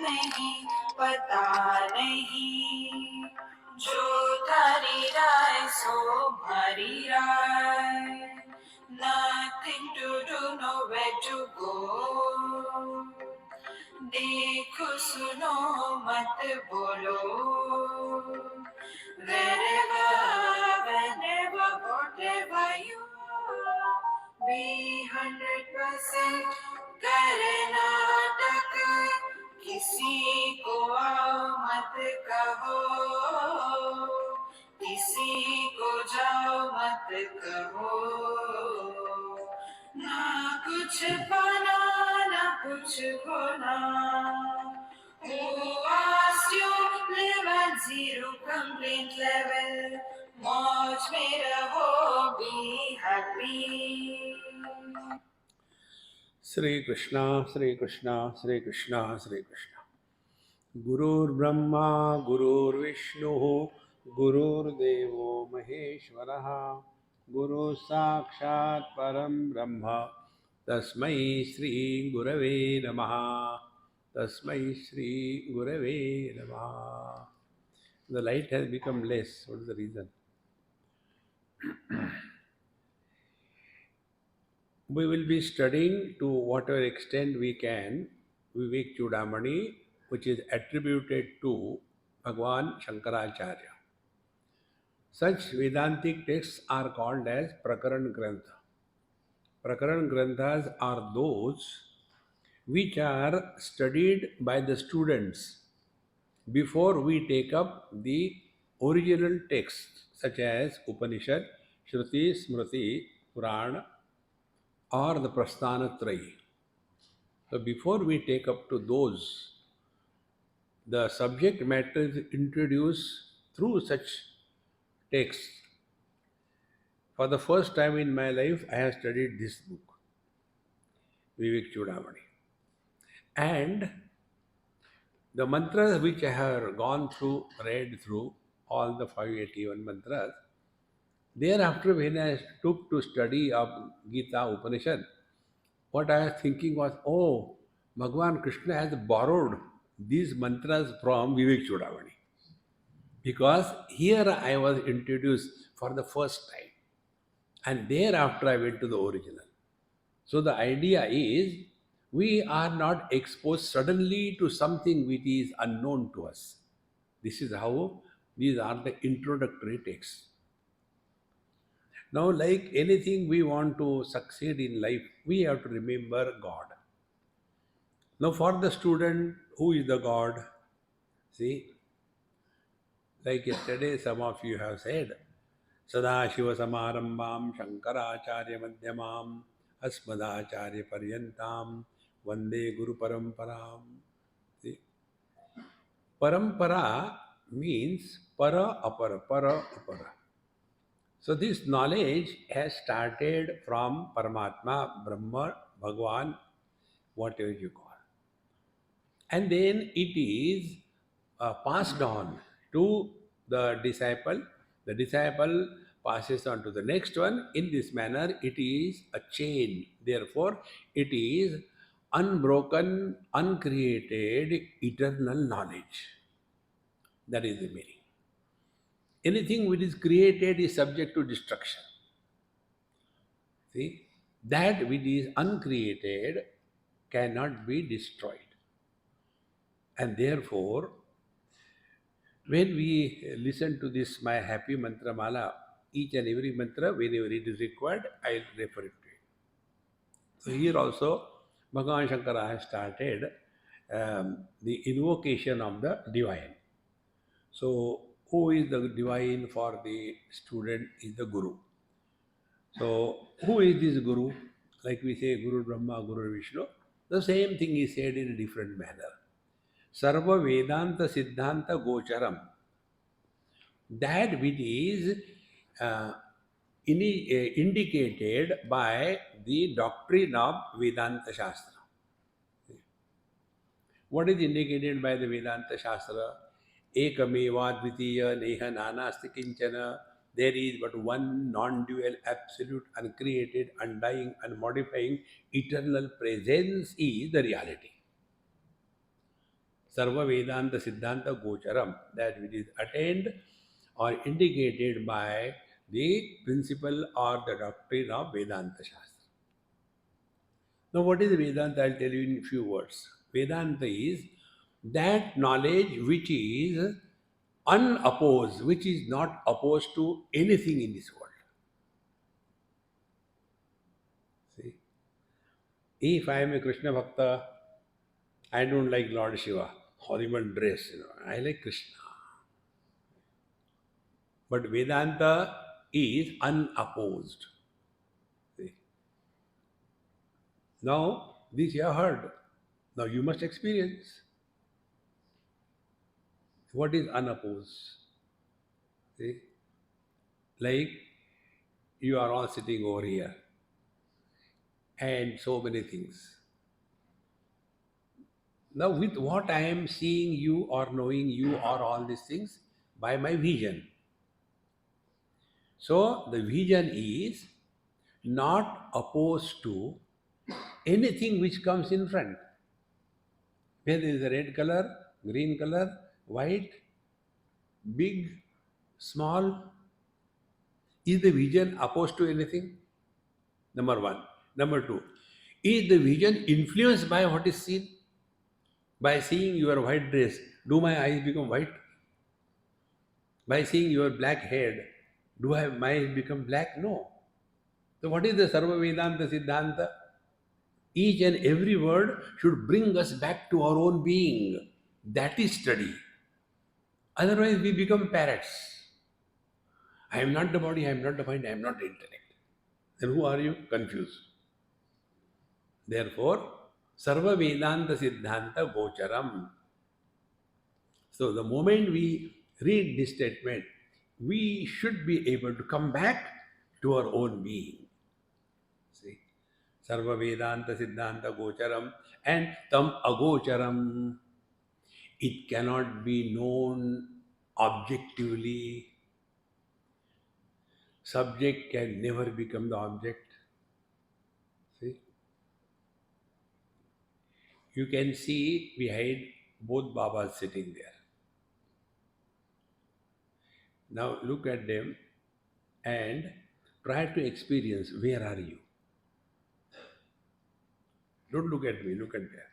नहीं पता नहीं, जो धारी राय सो भरी राय, nothing to do, nowhere to go, देखो सुनो मत बोलो, wherever, whenever, whatever you are, be 100% Karnataka, किसी को आओ मत कहो, किसी को जाओ मत कहो, ना कुछ पाना ना कुछ खोना, who asked you live at zero complaint level, मौज में रहो, be happy. Sri Krishna, Sri Krishna, Sri Krishna, Sri Krishna. Gurur Brahma, Gurur Vishnu, Gurur Devo Maheshwaraha, Guru Sakshat Param Brahma, Tasmai Sri Gurave Namaha, Tasmai Sri Gurave Namaha. The light has become less. What is the reason? We will be studying to whatever extent we can Vivek Chudamani, which is attributed to Bhagwan Shankaracharya. Such Vedantic texts are called as Prakaran Grantha. Prakaran Granthas are those which are studied by the students before we take up the original texts such as Upanishad, Shruti, Smriti, Purana, or the Prasthanatrayi. So before we take up to those, the subject matter is introduced through such texts. For the first time in my life, I have studied this book, Vivek Chudamani. And the mantras which I have gone through, read through, all the 581 mantras, thereafter when I took to study of Gita Upanishad, what I was thinking was, oh, Bhagwan Krishna has borrowed these mantras from Vivek Chudamani. Because here I was introduced for the first time. And thereafter I went to the original. So the idea is, we are not exposed suddenly to something which is unknown to us. This is how these are the introductory texts. Now, like anything we want to succeed in life, we have to remember God. Now, for the student, who is the God? See, like yesterday, some of you have said, Sadashiva Samarambam Shankaracharya Madhyamam Asmadacharya Paryantam Vande Guru Paramparam. See, Parampara means para apara, para apara. So this knowledge has started from Paramatma, Brahma, Bhagwan, whatever you call. And then it is passed on to the disciple. The disciple passes on to the next one. In this manner, it is a chain. Therefore, it is unbroken, uncreated, eternal knowledge. That is the meaning. Anything which is created is subject to destruction. See, that which is uncreated cannot be destroyed. And therefore, when we listen to this my happy mantra mala, each and every mantra, whenever it is required, I'll refer it to it. So here also, Bhagavan Shankara has started the invocation of the divine. So who is the divine for the student is the Guru. So who is this Guru? Like we say Guru Brahma, Guru Vishnu. The same thing is said in a different manner. Sarva Vedanta Siddhanta Gocharam. That which is indicated by the doctrine of Vedanta Shastra. What is indicated by the Vedanta Shastra? Ekameva dvitiya neha nanasti kinchana. There is but one non-dual, absolute, uncreated, undying, unmodifying, eternal presence is the reality. Sarva Vedanta Siddhanta Gocharam, that which is attained or indicated by the principle or the doctrine of Vedanta Shastra. Now, what is Vedanta? I'll tell you in few words. Vedanta is that knowledge which is unopposed, which is not opposed to anything in this world. See, if I am a Krishna Bhakta, I don't like Lord Shiva or even dress, I like Krishna. But Vedanta is unopposed. See? Now, this you have heard. Now you must experience what is unopposed. See? Like you are all sitting over here and so many things. Now, with what I am seeing you or knowing you or all these things? By my vision. So, the vision is not opposed to anything which comes in front. Whether it is a red color, green color, white, big, small, is the vision opposed to anything? Number one. Number two, is the vision influenced by what is seen? By seeing your white dress, do my eyes become white? By seeing your black head, do my eyes become black? No. So, what is the Sarva Vedanta Siddhanta? Each and every word should bring us back to our own being. That is study. Otherwise, we become parrots. I am not the body, I am not the mind, I am not the intellect. Then who are you? Confused. Therefore, Sarva Vedanta Siddhanta Gocharam. So, the moment we read this statement, we should be able to come back to our own being. See, Sarva Vedanta Siddhanta Gocharam and Tam Agocharam. It cannot be known objectively. Subject can never become the object. See, you can see behind both Babas sitting there. Now look at them and try to experience where are you. Don't look at me, look at them.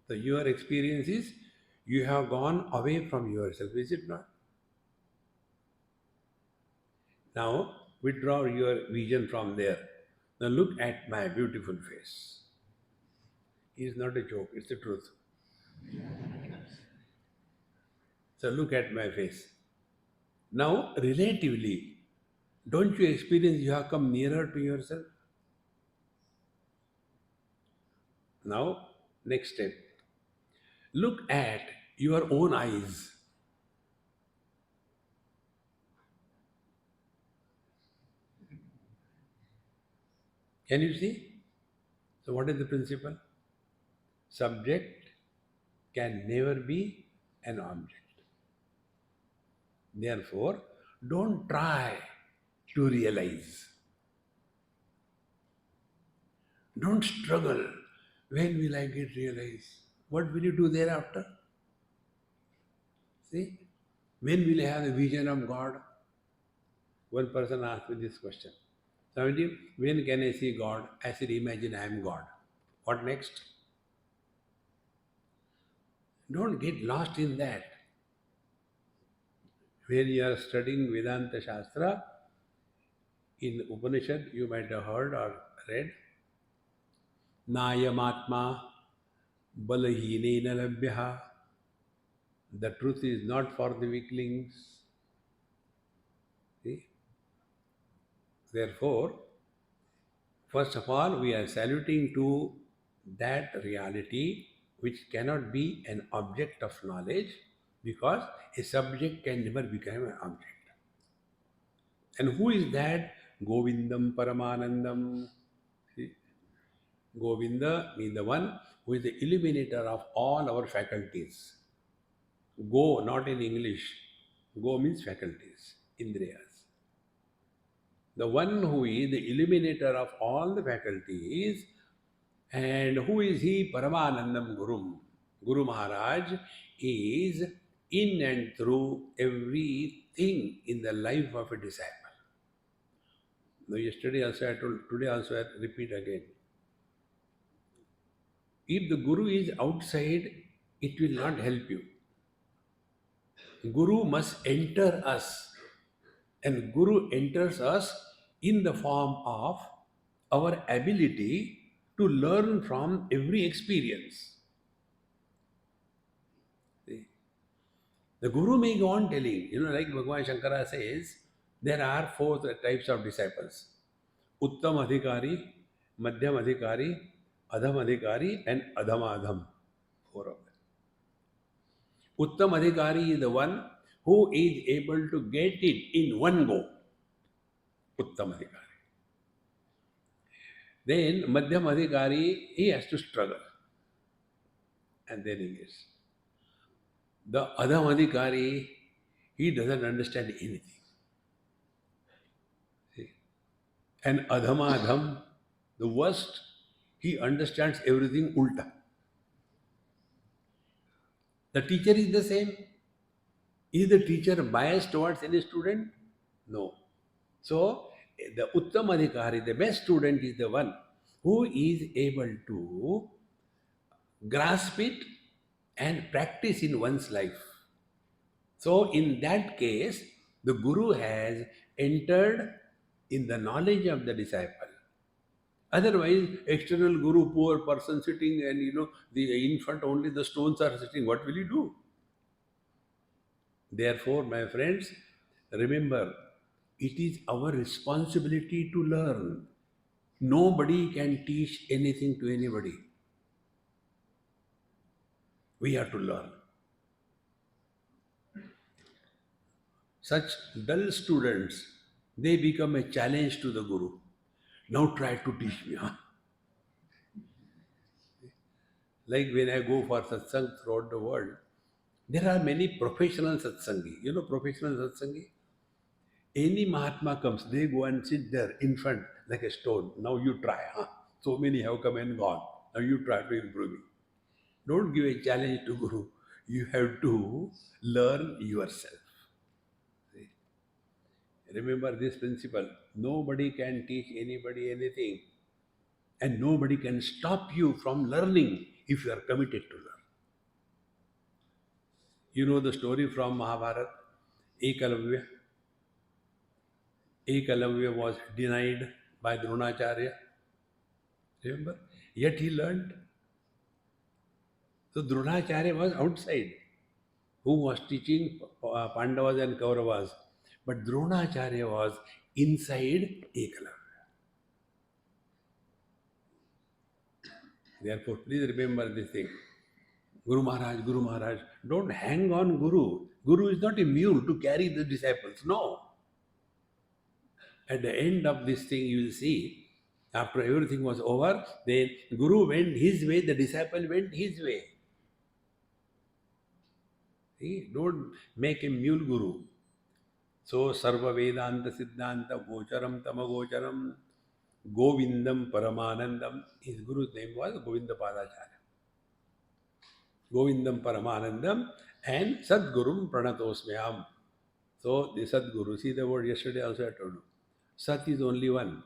So your experience is you have gone away from yourself, is it not? Now withdraw your vision from there. Now look at my beautiful face. It is not a joke, it's the truth. So look at my face. Now, relatively, don't you experience you have come nearer to yourself? Now, next step. Look at your own eyes. Can you see? So, what is the principle? Subject can never be an object. Therefore, don't try to realize. Don't struggle. When will I get realized? What will you do thereafter? See? When will I have the vision of God? One person asked me this question. Swamiji, when can I see God? I said, imagine I am God. What next? Don't get lost in that. When you are studying Vedanta Shastra, in Upanishad, you might have heard or read, Nayamatma Balahine Labhyaha. The truth is not for the weaklings. See? Therefore, first of all, we are saluting to that reality which cannot be an object of knowledge because a subject can never become an object. And who is that? Govindam Paramanandam. See? Govinda means the one who is the illuminator of all our faculties. Go, not in English. Go means faculties, Indriyas. The one who is the illuminator of all the faculties And who is he? Paramanandam Gurum. Guru Maharaj is in and through everything in the life of a disciple. Now, yesterday also I told, today also I repeat again. If the Guru is outside, it will not help you. Guru must enter us, and Guru enters us in the form of our ability to learn from every experience. See? The Guru may go on telling, like Bhagavan Shankara says, there are four types of disciples: Uttam Adhikari, Madhyam Adhikari, Adham Adhikari, and Adhamadham. Four of them. Uttam Adhikari is the one who is able to get it in one go. Uttam Adhikari. Then Madhyam Adhikari, he has to struggle. And then he gets. The Adham Adhikari, he doesn't understand anything. See? And Adhamadham, the worst, he understands everything ulta. The teacher is the same. Is the teacher biased towards any student? No. So, the Uttam Adhikari, the best student, is the one who is able to grasp it and practice in one's life. So, in that case, the Guru has entered in the knowledge of the disciple. Otherwise, external Guru, poor person sitting, and in front only the stones are sitting, what will you do? Therefore, my friends, remember, it is our responsibility to learn. Nobody can teach anything to anybody. We have to learn. Such dull students, they become a challenge to the Guru. Now try to teach me. Huh? Like when I go for satsang throughout the world, there are many professional satsangi. You know professional satsangi? Any Mahatma comes, they go and sit there in front like a stone. Now you try. Huh? So many have come and gone. Now you try to improve me. Don't give a challenge to Guru. You have to learn yourself. See? Remember this principle. Nobody can teach anybody anything. And nobody can stop you from learning if you are committed to learn. You know the story from Mahabharata? Ekalavya. Ekalavya was denied by Dronacharya. Remember? Yet he learned. So Dronacharya was outside, who was teaching Pandavas and Kauravas. But Dronacharya was inside Ekalavya. Therefore, please remember this thing. Guru Maharaj, don't hang on Guru. Guru is not a mule to carry the disciples. No. At the end of this thing, you will see, after everything was over, then Guru went his way, the disciple went his way. See, don't make a mule Guru. So, Sarva Vedanta Siddhanta Gocharam Tamagocharam Govindam Paramanandam. His Guru's name was Govinda Padacharya. Govindam Paramanandam and Sadgurum Pranatosmyam. So, the Sadguru, see the word yesterday also I told you. Sat is only one.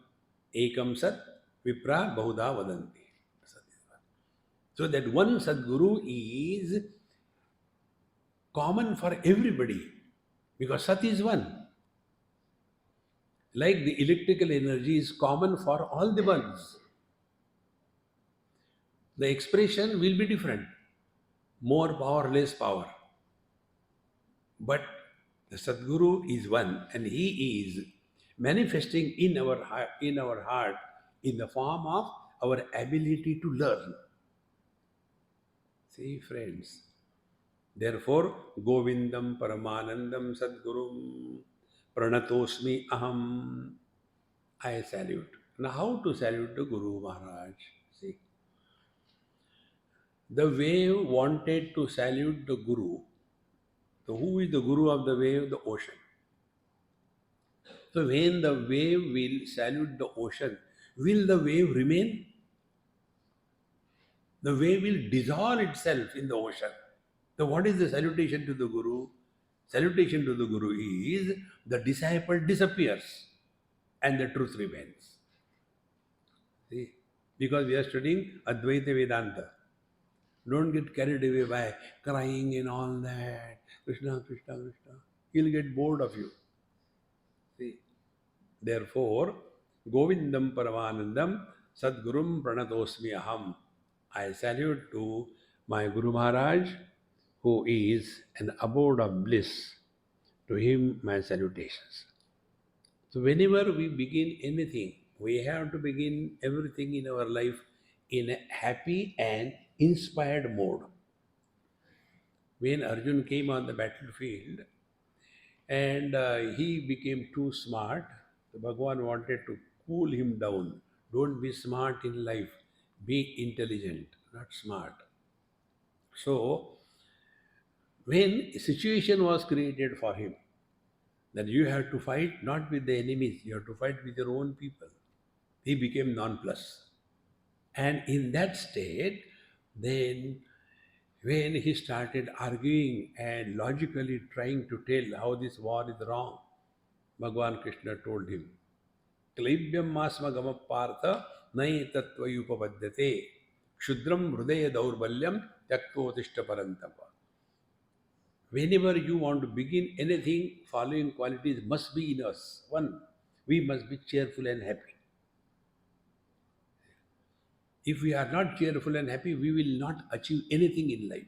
Ekam Sat Vipra Bahuda Vadanti. Sat is one. So, that one Sadguru is common for everybody because Sat is one. Like the electrical energy is common for all the bulbs. The expression will be different. More power, less power. But the Sadguru is one and he is manifesting in our heart in the form of our ability to learn. See, friends. Therefore, Govindam Paramanandam Sadgurum Pranatosmi Aham. I salute. Now, how to salute the Guru Maharaj? See, the wave wanted to salute the Guru. So, who is the Guru of the wave? The ocean. So, when the wave will salute the ocean, will the wave remain? The wave will dissolve itself in the ocean. So, what is the salutation to the Guru? Salutation to the Guru is the disciple disappears and the truth remains. See? Because we are studying Advaita Vedanta. Don't get carried away by crying and all that. Krishna, Krishna, Krishna. He'll get bored of you. See? Therefore, Govindam Paramanandam Sadgurum Pranatosmi Aham. I salute to my Guru Maharaj, who is an abode of bliss. To him, my salutations. So, whenever we begin anything, we have to begin everything in our life in a happy and inspired mode. When Arjun came on the battlefield and he became too smart, the Bhagavan wanted to cool him down. Don't be smart in life, be intelligent, not smart. So, when a situation was created for him, that you have to fight not with the enemies, you have to fight with your own people, he became nonplus. And in that state, then when he started arguing and logically trying to tell how this war is wrong, Bhagavan Krishna told him, Klaibyam masma gamapartha nai tatvayupapadyate Kshudram hridaya daurbalyam tyaktotishta parantapa. Whenever you want to begin anything, following qualities must be in us. One, we must be cheerful and happy. If we are not cheerful and happy, we will not achieve anything in life.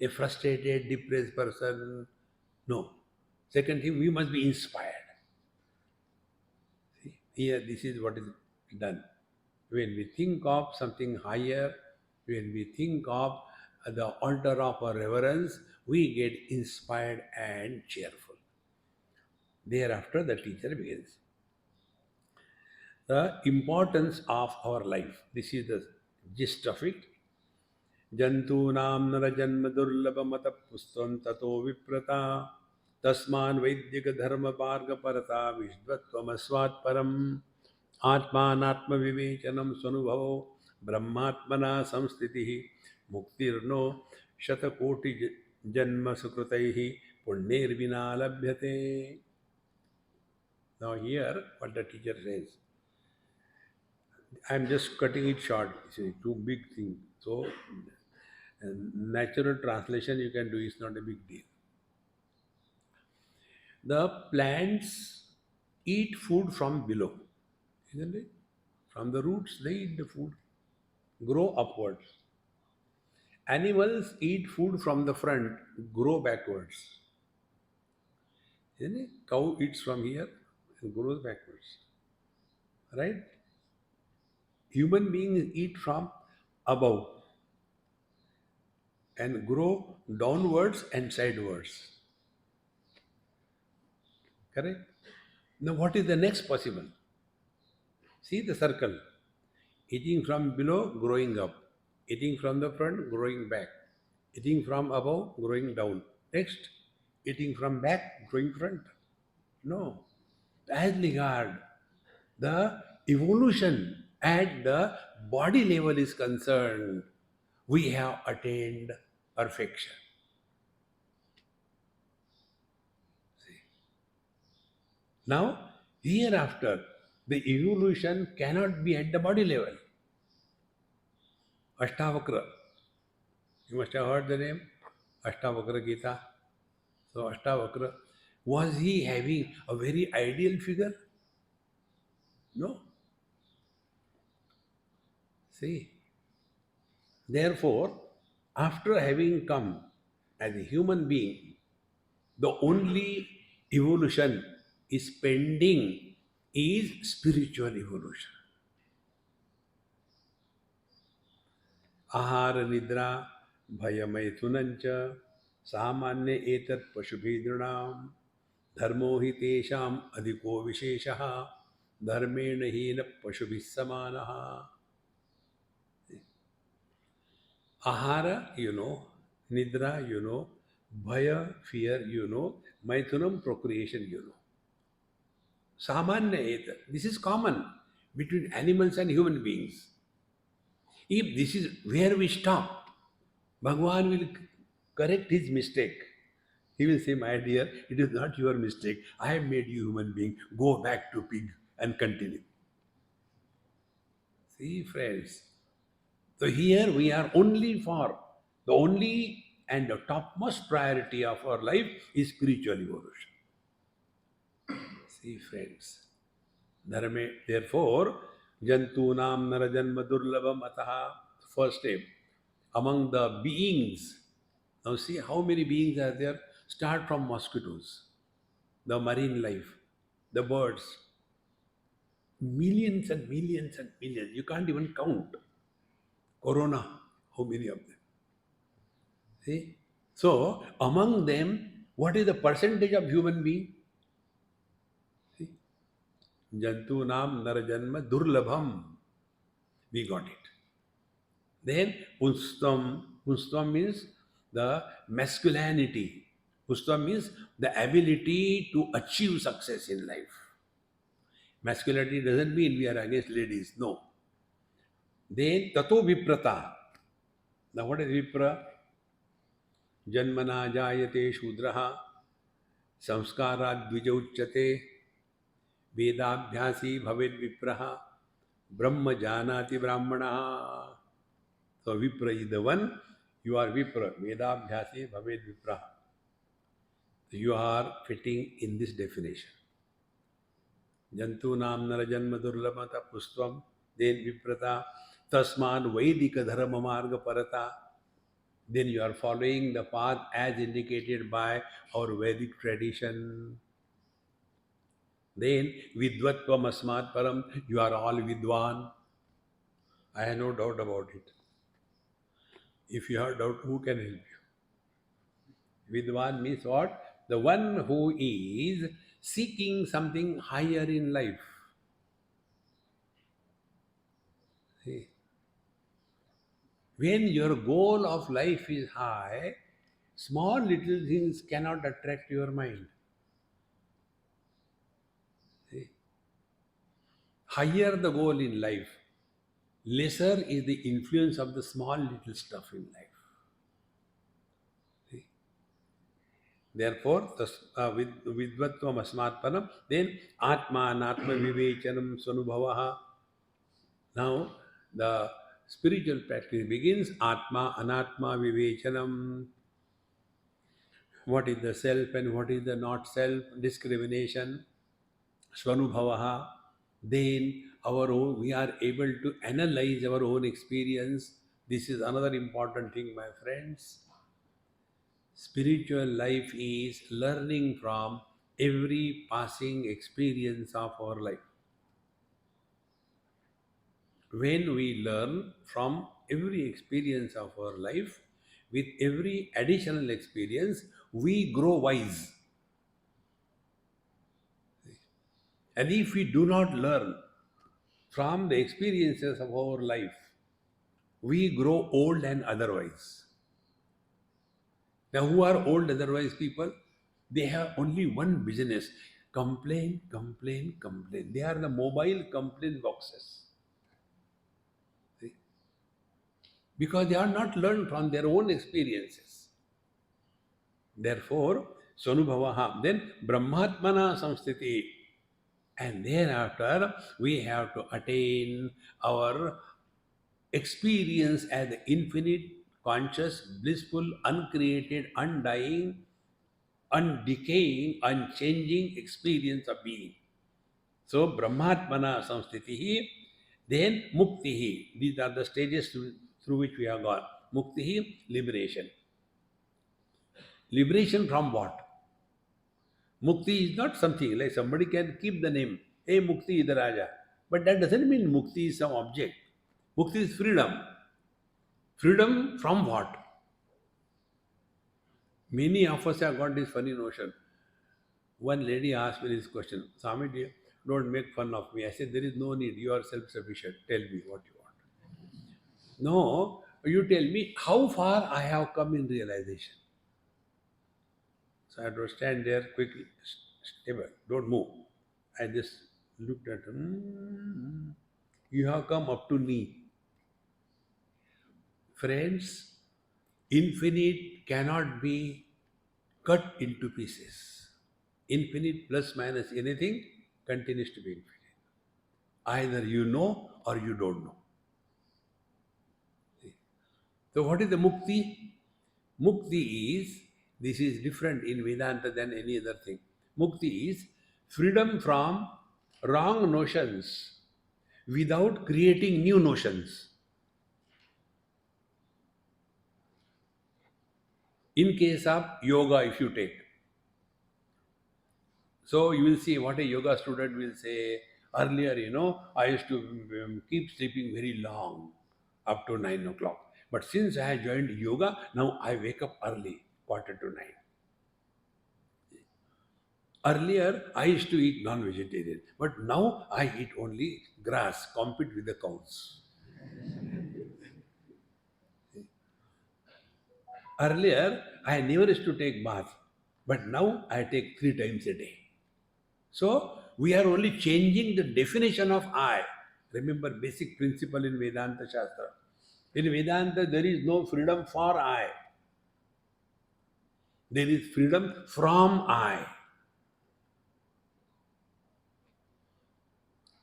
A frustrated, depressed person, no. Second thing, we must be inspired. See, here, this is what is done. When we think of something higher, when we think of the altar of our reverence, we get inspired and cheerful. Thereafter, the teacher begins. The importance of our life. This is the gist of it. जंतूनां नरजन्म दुर्लभमतः पुस्त्वं ततो विप्रता तस्मान् वैदिक धर्म मार्ग परता विद्वत्वमस्वात् परम् आत्मानात्मविवेचनं स्वनुभवो ब्रह्मात्मना संस्थितिः मुक्तिर्नो शतकोटि जन्म सुकृतैः पुण्यैर्विना लभ्यते. Now here what the teacher says, I am just cutting it short. It's a too big thing. So natural translation you can do is not a big deal. The plants eat food from below, isn't it? From the roots, they eat the food, grow upwards. Animals eat food from the front, grow backwards. Isn't it? Cow eats from here and grows backwards. Right? Human beings eat from above and grow downwards and sidewards. Correct? Now, what is the next possible? See the circle. Eating from below, growing up. Eating from the front, growing back. Eating from above, growing down. Next, eating from back, growing front. No. As regard the evolution at the body level is concerned, we have attained perfection. See. Now, hereafter, the evolution cannot be at the body level. Ashtavakra. You must have heard the name Ashtavakra Gita. So Ashtavakra, was he having a very ideal figure? No. See. Therefore, after having come as a human being, the only evolution is pending is spiritual evolution. Ahara nidra bhayamaithunancha सामान्य एतत् पशुभिदृणां धर्मो हि तेषाम् अधिको विशेषः धर्मेण हीन पशुभिः समानः. Ahara, you know, nidra, you know, bhaya, fear, you know, maithunam, procreation, you know. Samanya etat, this is common between animals and human beings. If this is where we stop, Bhagwan will correct his mistake. He will say, my dear, it is not your mistake. I have made you human being. Go back to pig and continue. See, friends. So here we are only for the only and the topmost priority of our life is spiritual evolution. See, friends. Therefore, Jantunam Narajanma Durlabham Ataha, first step, among the beings. Now see how many beings are there? Start from mosquitoes, the marine life, the birds, millions and millions and millions. You can't even count. Corona, how many of them? See? So, among them, what is the percentage of human being? See? Jantunam Narajanma Durlabham. We got it. Then Pustam means the masculinity. Pustam means the ability to achieve success in life. Masculinity doesn't mean we are against ladies. No. Then Tato Viprata. Now what is Vipra? Janmana Jayate Shudraha Samskara Dvijauchyate Vedabhyasi Bhavid Vipraha Brahma Janati Brahmana. So Vipra is the one, you are Vipra, Vedabhyasi Bhavid Vipraha. You are fitting in this definition. Jantunam Narajanma Durlabhata Pustvam, then Viprata, Tasman Vaidika Dharma Marga Parata. Then you are following the path as indicated by our Vedic tradition. Then Vidvatvam Asmat Param, you are all Vidwan. I have no doubt about it. If you have doubt, who can help you? Vidwan means what? The one who is seeking something higher in life. See? When your goal of life is high, small little things cannot attract your mind. See? Higher the goal in life, lesser is the influence of the small little stuff in life. See? Therefore, with vidvatvam asmatpanam, then atma anatma vivechanam sanubhavaha. Now, the spiritual practice begins atma anatma vivechanam. What is the self and what is the not self? Discrimination. Swanubhavaha. Then our own, we are able to analyze our own experience. This is another important thing, my friends. Spiritual life is learning from every passing experience of our life. When we learn from every experience of our life, with every additional experience, we grow wise. And if we do not learn from the experiences of our life, we grow old and otherwise. Now, who are old otherwise people? They have only one business: complain, complain, complain. They are the mobile complaint boxes. See? Because they are not learned from their own experiences. Therefore, Sonubhavaha, then Brahmatmana Samsthiti. And thereafter, we have to attain our experience as the infinite, conscious, blissful, uncreated, undying, undecaying, unchanging experience of being. So, Brahmatmana Samsthitihi, then Muktihi. These are the stages through which we have gone. Muktihi, liberation. Liberation from what? Mukti is not something like somebody can keep the name, hey Mukti Idaraja. But that doesn't mean Mukti is some object. Mukti is freedom. Freedom from what? Many of us have got this funny notion. One lady asked me this question, Swami, dear, don't make fun of me. I said, there is no need. You are self-sufficient. Tell me what you want. No, you tell me how far I have come in realization. So I had to stand there quickly, stable, don't move. I just looked at her. You have come up to knee. Friends, infinite cannot be cut into pieces. Infinite plus minus anything continues to be infinite. Either you know or you don't know. So, what is the mukti? Mukti is, this is different in Vedanta than any other thing. Mukti is freedom from wrong notions without creating new notions. In case of yoga, if you take, so you will see what a yoga student will say. Earlier, I used to keep sleeping very long, up to 9 o'clock. But since I have joined yoga, now I wake up early, quarter to 9. Earlier, I used to eat non-vegetarian, but now I eat only grass, compete with the cows. Earlier, I never used to take bath, but now I take 3 times a day. So, we are only changing the definition of I. Remember basic principle in Vedanta Shastra. In Vedanta, there is no freedom for I. There is freedom from I.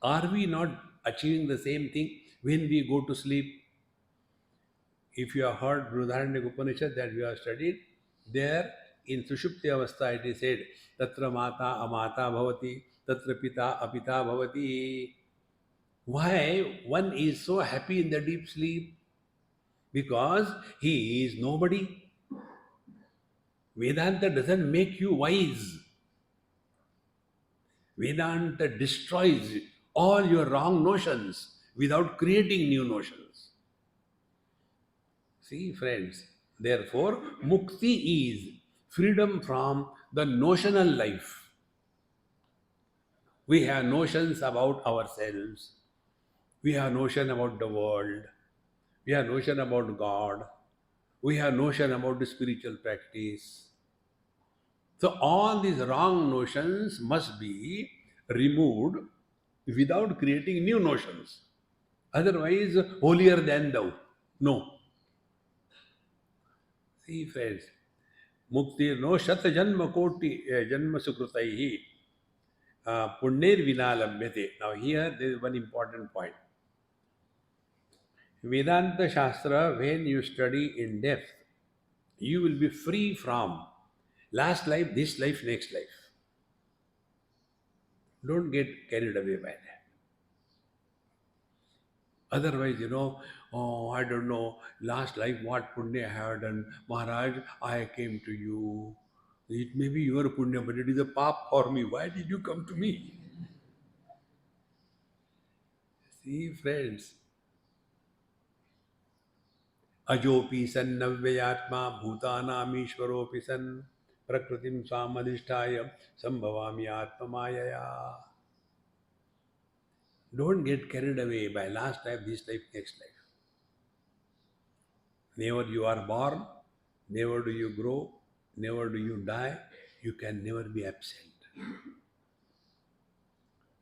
Are we not achieving the same thing when we go to sleep? If you have heard Brihadaranyaka Upanishad that we have studied, there in Sushupti Avastha it is said, Tatra Mata Amata Bhavati, Tatra Pita Apita Bhavati. Why one is so happy in the deep sleep? Because he is nobody. Vedanta doesn't make you wise. Vedanta destroys all your wrong notions without creating new notions. See, friends, therefore, mukti is freedom from the notional life. We have notions about ourselves, we have notion about the world, we have notion about God, we have notion about the spiritual practice. So all these wrong notions must be removed without creating new notions. Otherwise, holier than thou. No. See, friends, mukti no shata janma koti janma sukrutai punner vinalambhyate. Now here there is one important point. Vedanta Shastra, when you study in depth, you will be free from last life, this life, next life. Don't get carried away by that. Otherwise, oh, I don't know, last life what punya I have done. Maharaj, I came to you. It may be your punya, but it is a pap for me. Why did you come to me? See, friends, ajopi san navyayatma bhutanam ishvaropi san prakritim swamadhisthaya sambhavami atma mayaya. Don't get carried away by last life, this life, next life. Never you are born, never do you grow, never do you die, you can never be absent.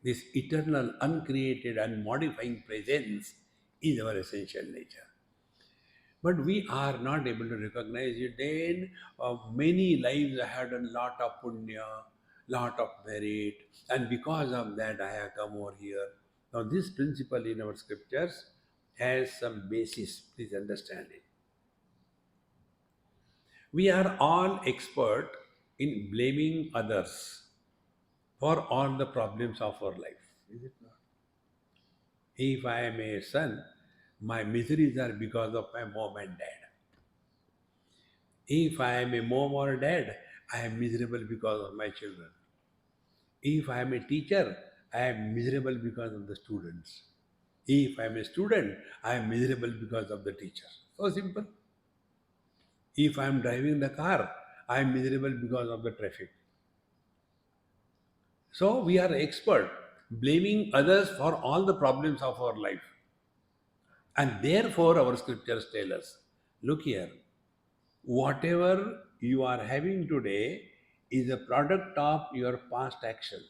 This eternal, uncreated, unmodifying presence is our essential nature. But we are not able to recognize it. Then many lives I have done lot of punya, lot of merit, and because of that I have come over here. Now this principle in our scriptures has some basis. Please understand it. We are all expert in blaming others for all the problems of our life. Is it not? If I am a son, my miseries are because of my mom and dad. If I am a mom or dad, I am miserable because of my children. If I am a teacher, I am miserable because of the students. If I am a student, I am miserable because of the teacher. So simple. If I am driving the car, I am miserable because of the traffic. So we are expert blaming others for all the problems of our life. And therefore our scriptures tell us, look here, whatever you are having today is a product of your past actions.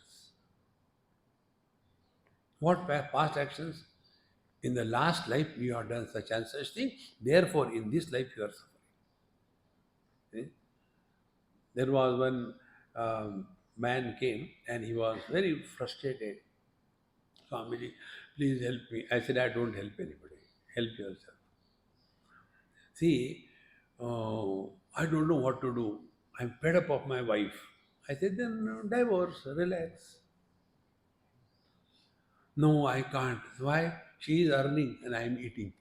What past actions? In the last life, you have done such and such thing. Therefore, in this life, you are suffering. See? There was one man came and he was very frustrated. Swamiji, please help me. I said, I don't help anybody. Help yourself. See, I don't know what to do. I'm fed up of my wife. I said, then divorce, relax. No, I can't. Why? She is earning and I am eating.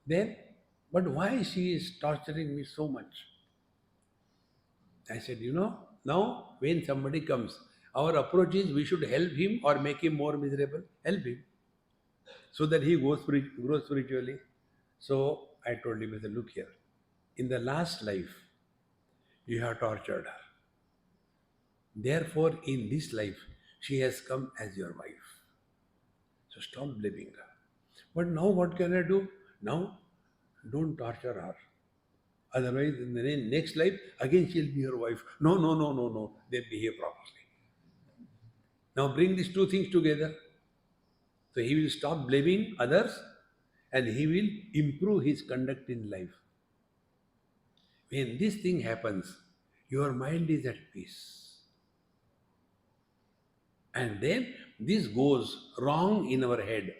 Then, but why she is torturing me so much? I said, now when somebody comes, our approach is we should help him or make him more miserable. Help him so that he grows spiritually. So I told him, I said, look here, in the last life, you have tortured her. Therefore, in this life, she has come as your wife. So stop blaming her. But now what can I do? Now, don't torture her. Otherwise, in the next life, again she'll be your wife. No, no, no, no, no. They behave properly. Now bring these two things together. So he will stop blaming others and he will improve his conduct in life. When this thing happens, your mind is at peace. And then this goes wrong in our head.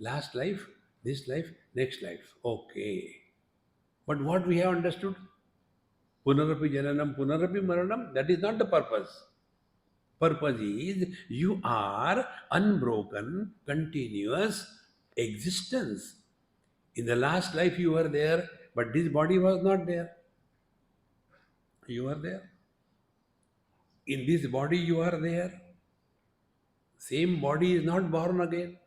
Last life, this life, next life. Okay. But what we have understood? Punarapi jananam, punarapi maranam, that is not the purpose. Purpose is you are unbroken, continuous existence. In the last life you were there, but this body was not there. You are there. In this body you are there. Same body is not born again.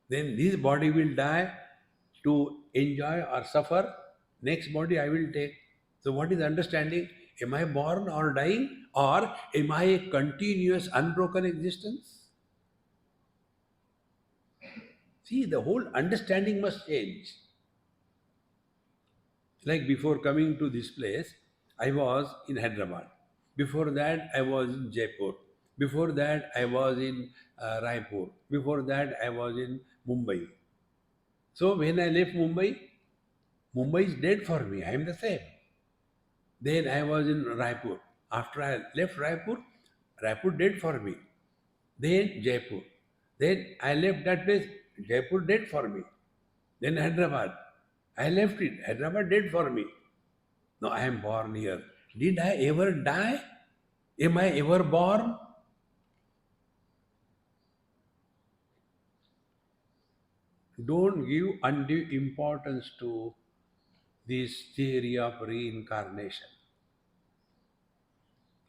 Then this body will die to enjoy or suffer. Next body I will take. So what is understanding? Am I born or dying, or am I a continuous unbroken existence? See, the whole understanding must change. Like before coming to this place, I was in Hyderabad. Before that, I was in Jaipur. Before that, I was in Raipur. Before that, I was in Mumbai. So when I left Mumbai, Mumbai is dead for me. I am the same. Then I was in Raipur. After I left Raipur, Raipur dead for me. Then Jaipur. Then I left that place, Jaipur dead for me. Then Hyderabad. I left it. Hyderabad dead for me. No, I am born here. Did I ever die? Am I ever born? Don't give undue importance to this theory of reincarnation.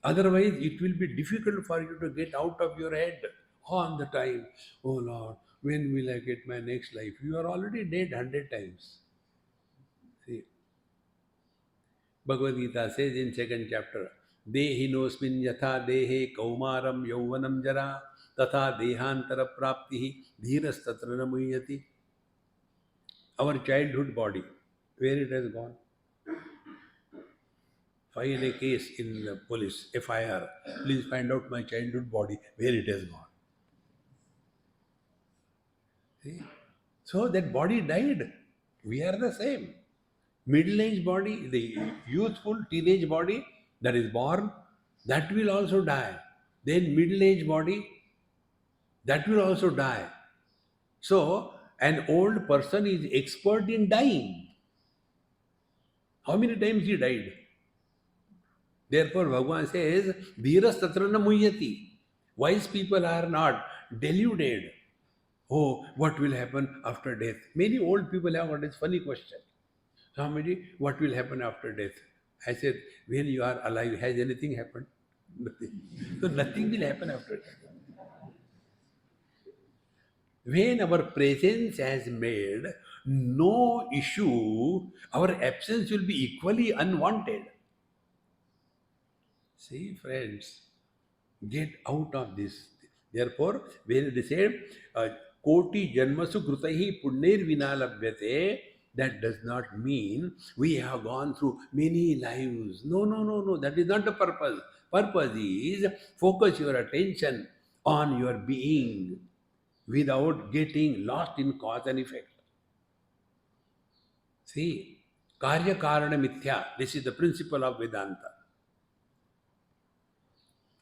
Otherwise, it will be difficult for you to get out of your head all the time. Oh Lord, when will I get my next life? You are already dead 100 times. See, Bhagavad Gita says in second chapter, Dehinosmin yatha dehe kaumaram yauvanam jara tatha dehantara praptihi dhirastatra namuyati. Our childhood body, where it has gone? File a case in the police, FIR. Please find out my childhood body, where it has gone. See? So that body died. We are the same. Middle-aged body, the youthful teenage body that is born, that will also die. Then middle-aged body, that will also die. So an old person is expert in dying. How many times he died? Therefore, Bhagavan says, Dhiras tatrana muhyati. Wise people are not deluded. Oh, what will happen after death? Many old people have got this funny question. Swamiji, what will happen after death? I said, when you are alive, has anything happened? Nothing. So nothing will happen after death. When our presence has made no issue, our absence will be equally unwanted. See, friends, get out of this. Therefore, when they say, Koti janmasu krutahi punnir vinalabhyate, that does not mean we have gone through many lives. No, no, no, no. That is not the purpose. Purpose is focus your attention on your being without getting lost in cause and effect. See, Karya Karana Mithya, this is the principle of Vedanta.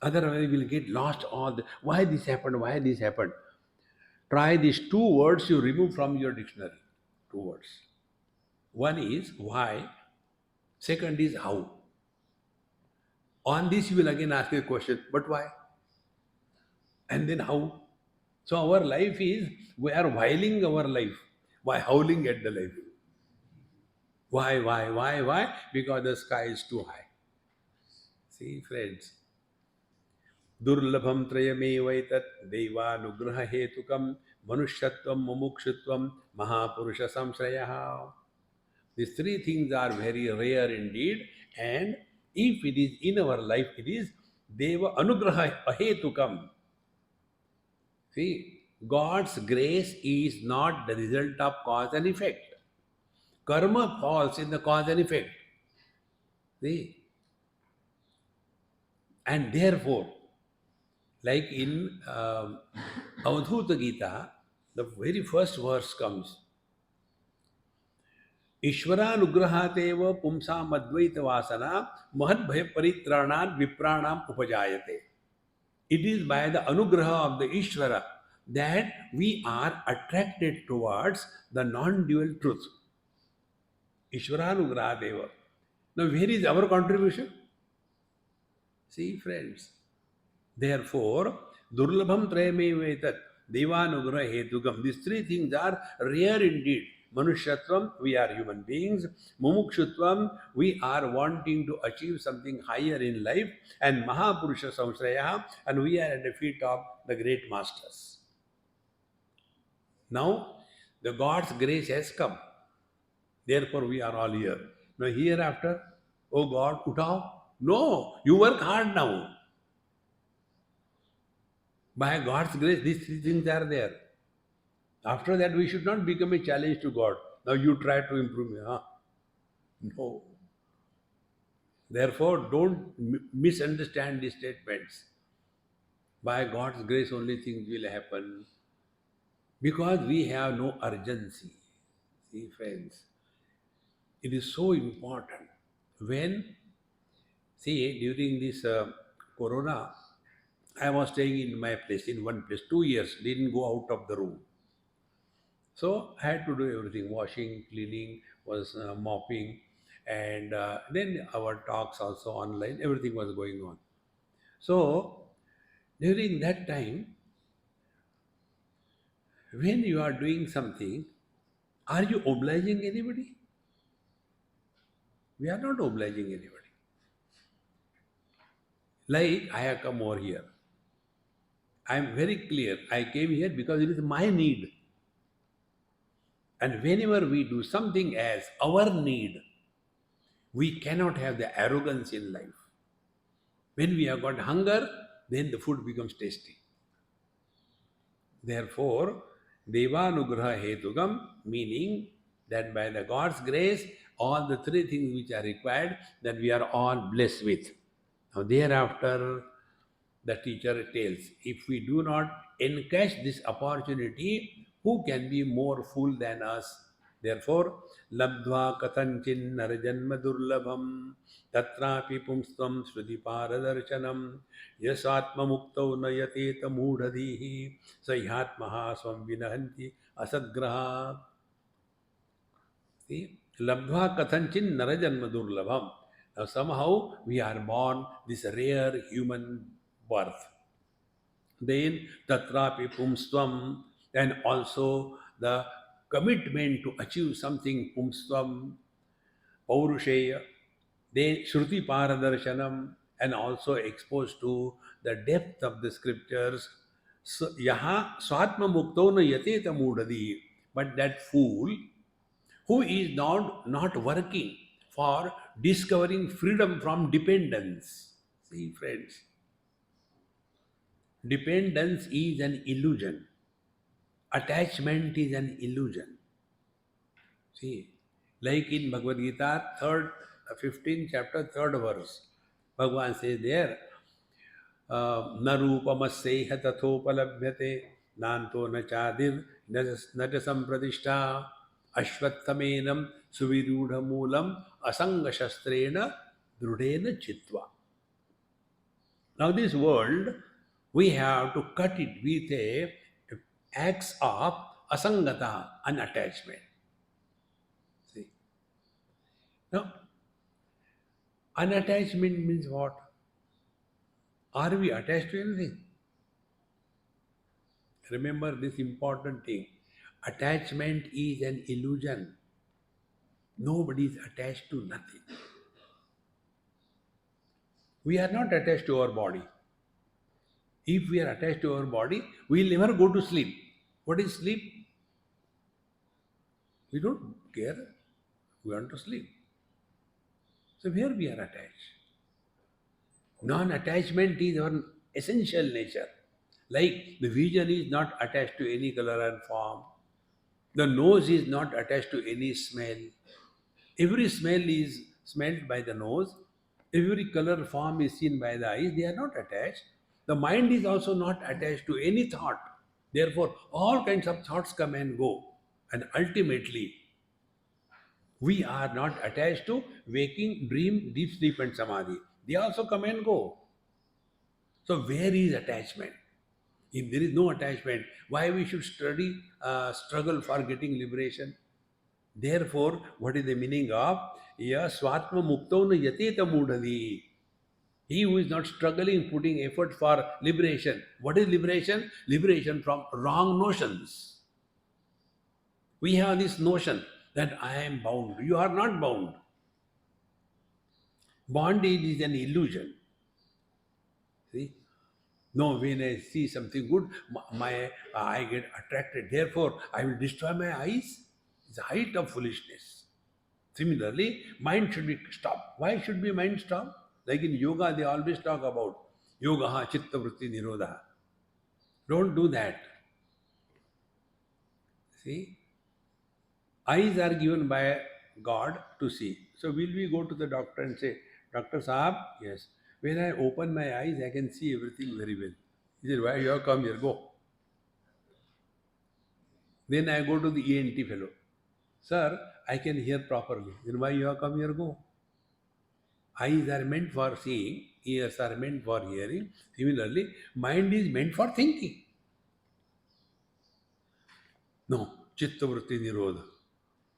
Otherwise, we will get lost all the why this happened, why this happened. Try these two words you remove from your dictionary. Two words. One is why, second is how. On this, you will again ask a question, but why? And then how? So, our life is, we are whiling our life by howling at the life. Why? Because the sky is too high. See, friends, दुर्लभम त्रयमेवैतत् दैवानुग्रह हेतुकम मनुष्यत्वम मुमुक्षुत्वम महापुरुष संश्रयः. These three things are very rare indeed, and if it is in our life, it is Deva Anugraha Ahetukam. See, God's grace is not the result of cause and effect. Karma falls in the cause and effect. See, and therefore, like in Avadhuta Gita, the very first verse comes, Ishvaranugrahatev pumsa madvaita vasana mahadbhaya paritranad vipranam upajayate. It is by the anugraha of the Ishvara that we are attracted towards the non-dual truth. Ishvaranugrahateva. Now, where is our contribution? See, friends. Therefore, Durlabham Trayamevetat Devanugraha Hetugam. These three things are rare indeed. Manushyatvam, we are human beings. Mumukshutvam, we are wanting to achieve something higher in life. And Mahapurusha Samshraya, and we are at the feet of the great masters. Now, the God's grace has come. Therefore, we are all here. Now, hereafter, oh God, utao. No, you work hard now. By God's grace, these three things are there. After that, we should not become a challenge to God. Now you try to improve me. Huh? No. Therefore, don't misunderstand these statements. By God's grace, only things will happen. Because we have no urgency. See, friends, it is so important. When, see, during this corona, I was staying in my place, in one place, 2 years, didn't go out of the room. So I had to do everything, washing, cleaning, was mopping, and then our talks also online, everything was going on. So during that time, when you are doing something, are you obliging anybody? We are not obliging anybody. Like I have come over here. I am very clear. I came here because it is my need. And whenever we do something as our need, we cannot have the arrogance in life. When we have got hunger, then the food becomes tasty. Therefore, Devanugraha Hetugam, meaning that by the God's grace, all the three things which are required, that we are all blessed with. Now, thereafter, the teacher tells, if we do not encash this opportunity, who can be more fool than us? Therefore, labdva katanchin narajanma durlabham tatrapi pumstvam shruti paradarshanam yasatma muktau nayateta mudhadihi sayhatmaha swam vinahanti asadgraha. See, labdva katanchin narajanma durlabham. Now, somehow we are born this rare human birth. Then tatrapi pumstvam, and also the commitment to achieve something, pumstvam, paurusheya, then shruti paradarshanam, and also exposed to the depth of the scriptures. So, yaha swatma mukto na yateta mudadi. But that fool who is not working for discovering freedom from dependence. See, friends, dependence is an illusion. Attachment is an illusion. See, like in Bhagavad Gita, 15th chapter, 3rd verse, Bhagavan says there, न रूपमस्येह तथोपलभ्यते नान्तो न चादिर् न च सम्प्रतिष्ठा अश्वत्थमेनं सुविरूढमूलम् असङ्गशस्त्रेण दृढेन चित्वा. Now this world, we have to cut it with a axe of asangata, unattachment. See? Now, unattachment means what? Are we attached to anything? Remember this important thing. Attachment is an illusion. Nobody is attached to nothing. We are not attached to our body. If we are attached to our body, we will never go to sleep. What is sleep? We don't care. We want to sleep. So where we are attached? Non-attachment is our essential nature. Like the vision is not attached to any color and form. The nose is not attached to any smell. Every smell is smelled by the nose. Every color form is seen by the eyes. They are not attached. The mind is also not attached to any thought. Therefore, all kinds of thoughts come and go. And ultimately, we are not attached to waking, dream, deep sleep, and samadhi. They also come and go. So, where is attachment? If there is no attachment, why we should study, struggle for getting liberation? Therefore, what is the meaning of ya swatma mukto na yateta mudhadi? He who is not struggling, putting effort for liberation. What is liberation? Liberation from wrong notions. We have this notion that I am bound. You are not bound. Bondage is an illusion. See? No, when I see something good, I get attracted. Therefore, I will destroy my eyes. It's the height of foolishness. Similarly, mind should be stopped. Why should be mind stopped? Like in yoga, they always talk about yoga, chitta vritti nirodha. Don't do that. See? Eyes are given by God to see. So will we go to the doctor and say, Doctor Saab, yes. When I open my eyes, I can see everything very well. He said, why you have come here? Go. Then I go to the ENT fellow. Sir, I can hear properly. Then why you have come here? Go. Eyes are meant for seeing, ears are meant for hearing. Similarly, mind is meant for thinking. No, chitta vritti nirodha.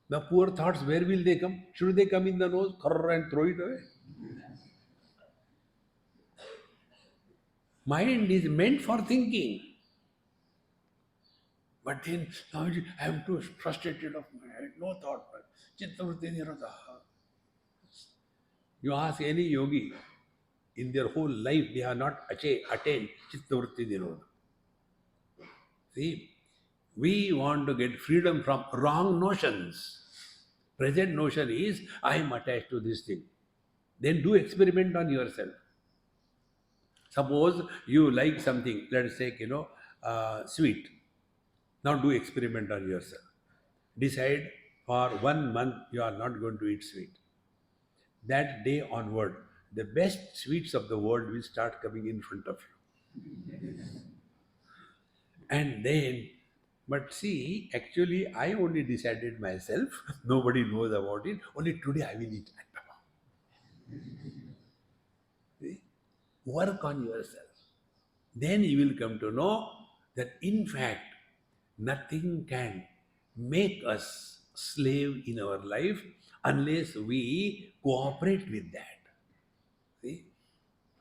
The poor thoughts, where will they come? Should they come in the nose, and throw it away? Mind is meant for thinking. But then, I am too frustrated of my head, no thought. Chitta vritti nirodha. You ask any yogi, in their whole life, they have not attained chitta vritti nirodha. See, we want to get freedom from wrong notions. Present notion is, I am attached to this thing. Then do experiment on yourself. Suppose you like something, let's say, sweet. Now do experiment on yourself. Decide for 1 month you are not going to eat sweet. That day onward, the best sweets of the world will start coming in front of you. And then, but see, actually, I only decided myself. Nobody knows about it. Only today I will eat. See? Work on yourself. Then you will come to know that in fact, nothing can make us slave in our life unless we cooperate with that. See?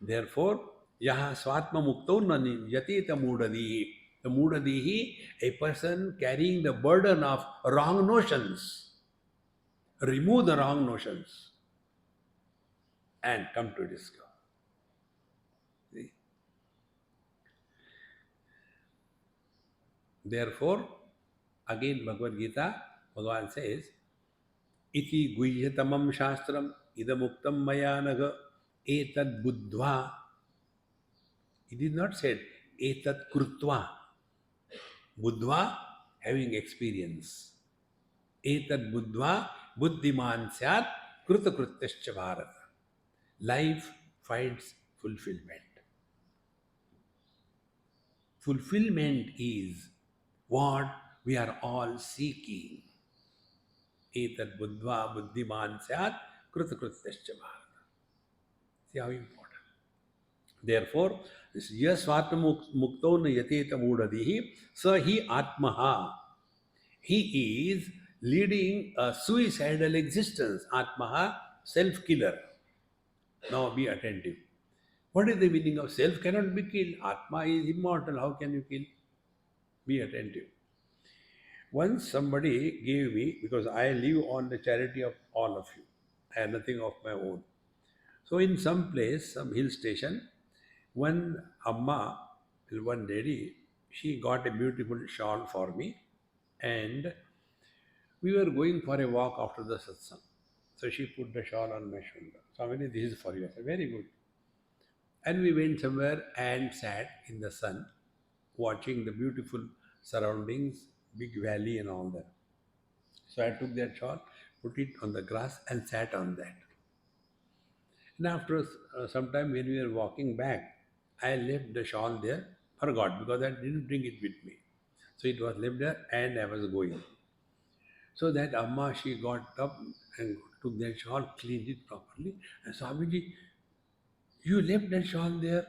Therefore, yaha swatma mukto nani yatita mudadihi. The mudadihi, a person carrying the burden of wrong notions. Remove the wrong notions and come to discover. See? Therefore, again Bhagavad Gita, Bhagavan says, iti guhyatamam shastram idamuktam mayanaga etad buddhva. It is not said etad krutva. Buddhva, having experience. Etad buddhva buddhiman syat krutakrutyascha bharata. Life finds fulfillment. Fulfillment is what we are all seeking. Etat buddhva buddhiman syat krutकृत्यश्च Bharat. See how important. Therefore, this yasvatma mukto na yateta mudadihi sa hi atmaha. He is leading a suicidal existence. Atmaha, self-killer. Now be attentive. What is the meaning of self cannot be killed? Atma is immortal. How can you kill? Be attentive. Once somebody gave me, because I live on the charity of all of you, I have nothing of my own. So in some place, some hill station, one Amma, one lady, she got a beautiful shawl for me, and we were going for a walk after the satsang. So she put the shawl on my shoulder. Swami, this is for you. I said, very good. And we went somewhere and sat in the sun, watching the beautiful surroundings, big valley and all that. So I took that shawl, put it on the grass and sat on that. And after some time when we were walking back, I left the shawl there, forgot because I didn't bring it with me. So it was left there and I was going. So that Amma, she got up and took that shawl, cleaned it properly. And Swamiji, you left that shawl there.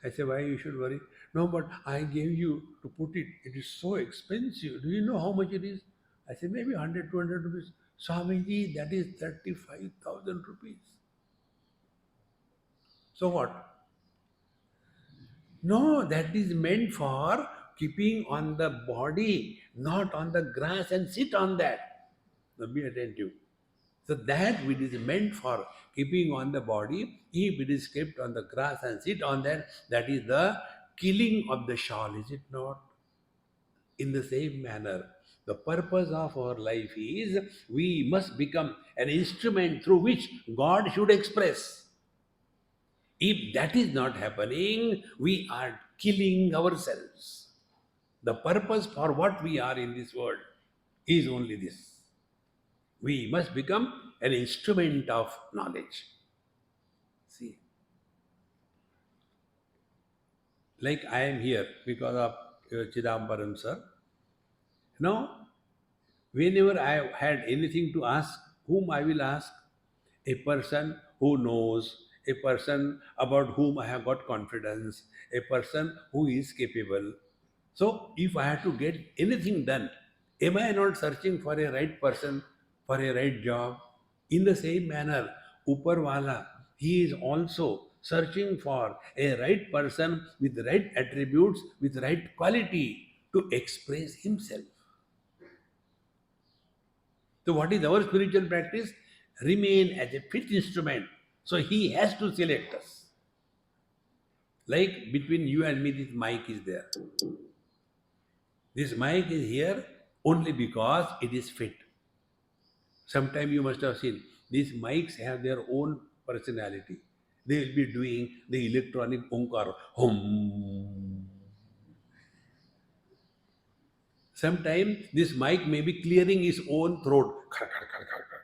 I said, why you should worry? No, but I gave you to put it. It is so expensive. Do you know how much it is? I said, maybe 100, 200 rupees. Swamiji, that is 35,000 rupees. So what? No, that is meant for keeping on the body, not on the grass and sit on that. Now be attentive. So that which is meant for keeping on the body, if it is kept on the grass and sit on that, that is the killing of the shawl, is it not? In the same manner, the purpose of our life is we must become an instrument through which God should express. If that is not happening, we are killing ourselves. The purpose for what we are in this world is only this. We must become an instrument of knowledge. See, like I am here because of Chidambaram sir. Now, whenever I had anything to ask, whom I will ask? A person who knows, a person about whom I have got confidence, a person who is capable. So, if I have to get anything done, am I not searching for a right person, for a right job? In the same manner, Uparwala, he is also searching for a right person with right attributes, with right quality to express himself. So, what is our spiritual practice? Remain as a fit instrument. So, he has to select us. Like between you and me, this mic is there. This mic is here only because it is fit. Sometime you must have seen these mics have their own personality. They will be doing the electronic onkar. Hum. Sometimes this mic may be clearing his own throat. Khar, khar, khar, khar, khar.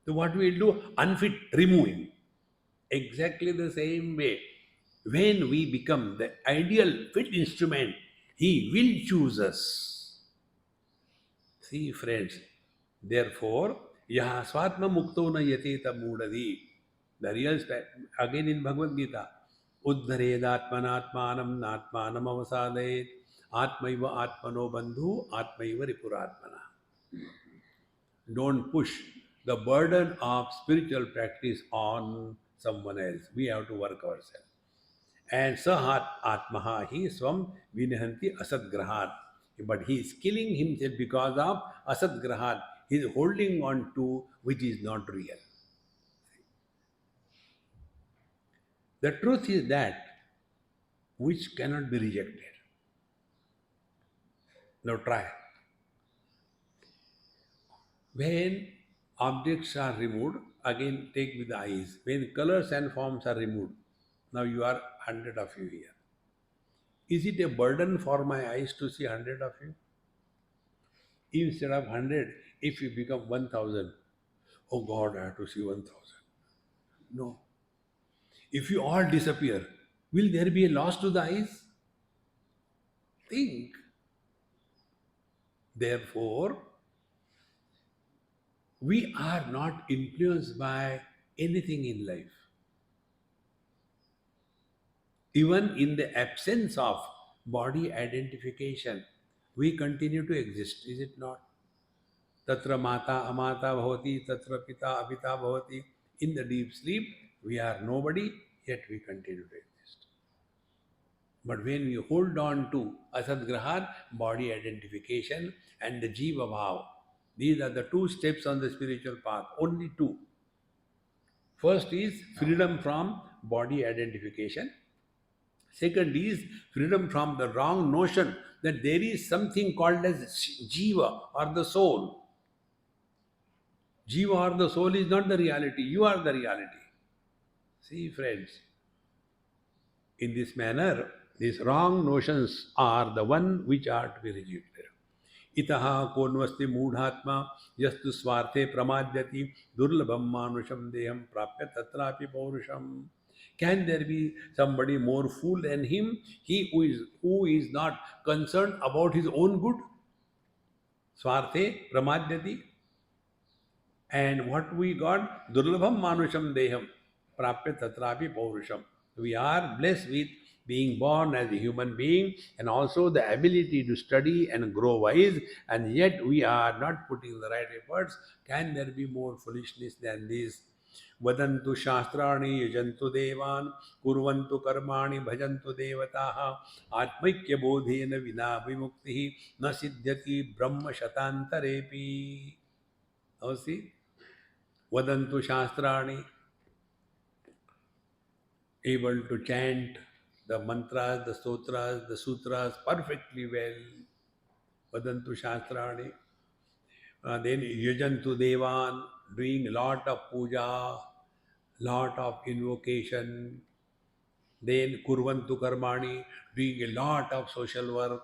So what we will do? Unfit, remove him. Exactly the same way. When we become the ideal fit instrument, he will choose us. See, friends, therefore, yaha swatma mukto na yateta mudadi. The real again in Bhagavad Gita, uddharedatmanatmanam natmanam avasadayet atmaiva atmano bandhu atmaiva ripuratmana. Don't push the burden of spiritual practice on someone else. We have to work ourselves. And sahat atmaha, he swam vinahanti asatgrahat. But he is killing himself because of asatgrahat. He is holding on to which is not real. The truth is that which cannot be rejected. Now try. When objects are removed, again take with the eyes. When colors and forms are removed, now you are 100 of you here. Is it a burden for my eyes to see 100 of you? Instead of 100, if you become 1000, oh God, I have to see 1000. No. If you all disappear, will there be a loss to the eyes? think. Therefore, we are not influenced by anything in life. Even in the absence of body identification, we continue to exist, is it not? Tatra mata amata bhavati, tatra pita apita bhavati. In the deep sleep, we are nobody, yet we continue to exist. But when we hold on to asadgrahan, body identification, and the jiva bhav, these are the two steps on the spiritual path, only two. First is freedom from body identification. Second is freedom from the wrong notion that there is something called as jiva or the soul. Jiva or the soul is not the reality, you are the reality. See, friends, in this manner, these wrong notions are the one which are to be rejected. Itaha konvasti moodhatma yastu swarte pramadyati durlabham manusham deham prapya tatrapi paurusham. Can there be somebody more fool than him? He who is not concerned about his own good. Swarte pramadyati. And what we got? Durlabham manusham deham prapya tatrapi paurusham. We are blessed with being born as a human being and also the ability to study and grow wise, and yet we are not putting the right efforts. Can there be more foolishness than this? Vadantu shastrani yajantu devan kurvantu karmani bhajantu devataha atmaikya bodhena vina vimukti na siddhyati brahma shatantarepi. Now see, Vadantu Shastrani, able to chant the mantras, the stotras, the sutras perfectly well. Vadantu Shastrani. Then Yajantu Devan, doing a lot of puja, lot of invocation. Then Kurvantu Karmani, doing a lot of social work.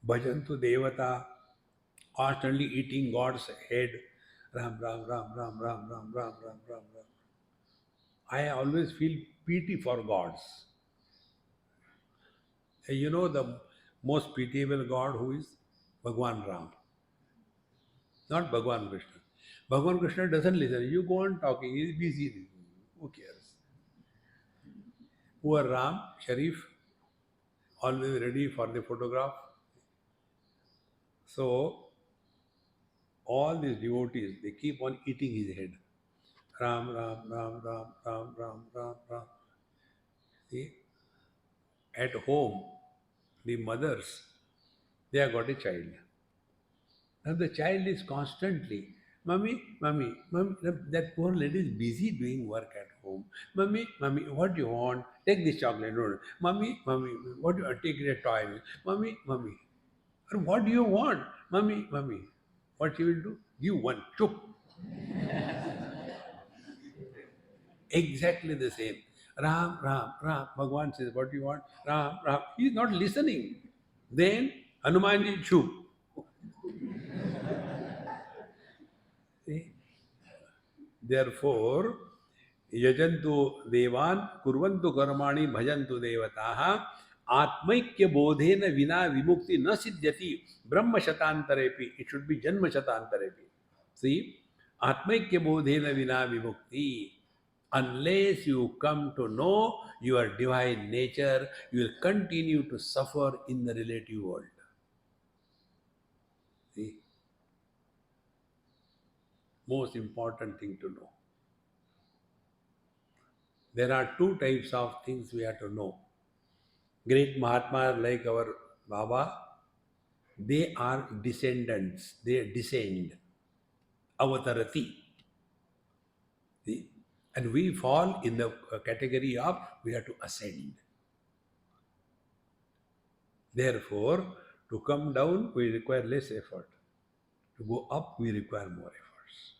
Bhajantu Devata, constantly eating God's head. Ram, Ram, Ram, Ram, Ram, Ram, Ram, Ram, Ram, Ram. I always feel pity for gods. You know the most pitiable God who is? Bhagwan Ram, not Bhagwan Krishna. Bhagwan Krishna doesn't listen. You go on talking, he is busy. Who cares? Poor Ram, Sharif, always ready for the photograph. So, all these devotees, they keep on eating his head. Ram, Ram, Ram, Ram, Ram, Ram, Ram, Ram. See, at home, the mothers, they have got a child. Now the child is constantly, Mummy, Mummy, Mummy, that poor lady is busy doing work at home. Mummy, Mummy, what do you want? Take this chocolate. No, no. Mummy, Mummy, what do you take a toy? Mummy, Mummy. Or what do you want? Mummy, Mummy. What she will do? Give one. Chup. Exactly the same. Ram, Ram, Ram. Bhagwan says, what do you want? Ram, Ram. He is not listening. Then Hanumanji chup. See? Therefore, यजंतु देवान कुर्वन्तु कर्माणि भजन्तु देवताः आत्मैक्य बोधेन विना विमुक्ति न सिद्ध्यति ब्रह्म शतांतरेपि. It should be जन्म शतांतरेपि. See, आत्मैक्य बोधेन विना विमुक्ति. Unless you come to know your divine nature, you will continue to suffer in the relative world. See, most important thing to know. There are two types of things we have to know. Great Mahatmas like our Baba, they are descendants, they descend, avatarati. See? And we fall in the category of we have to ascend. Therefore, to come down, we require less effort. To go up, we require more efforts.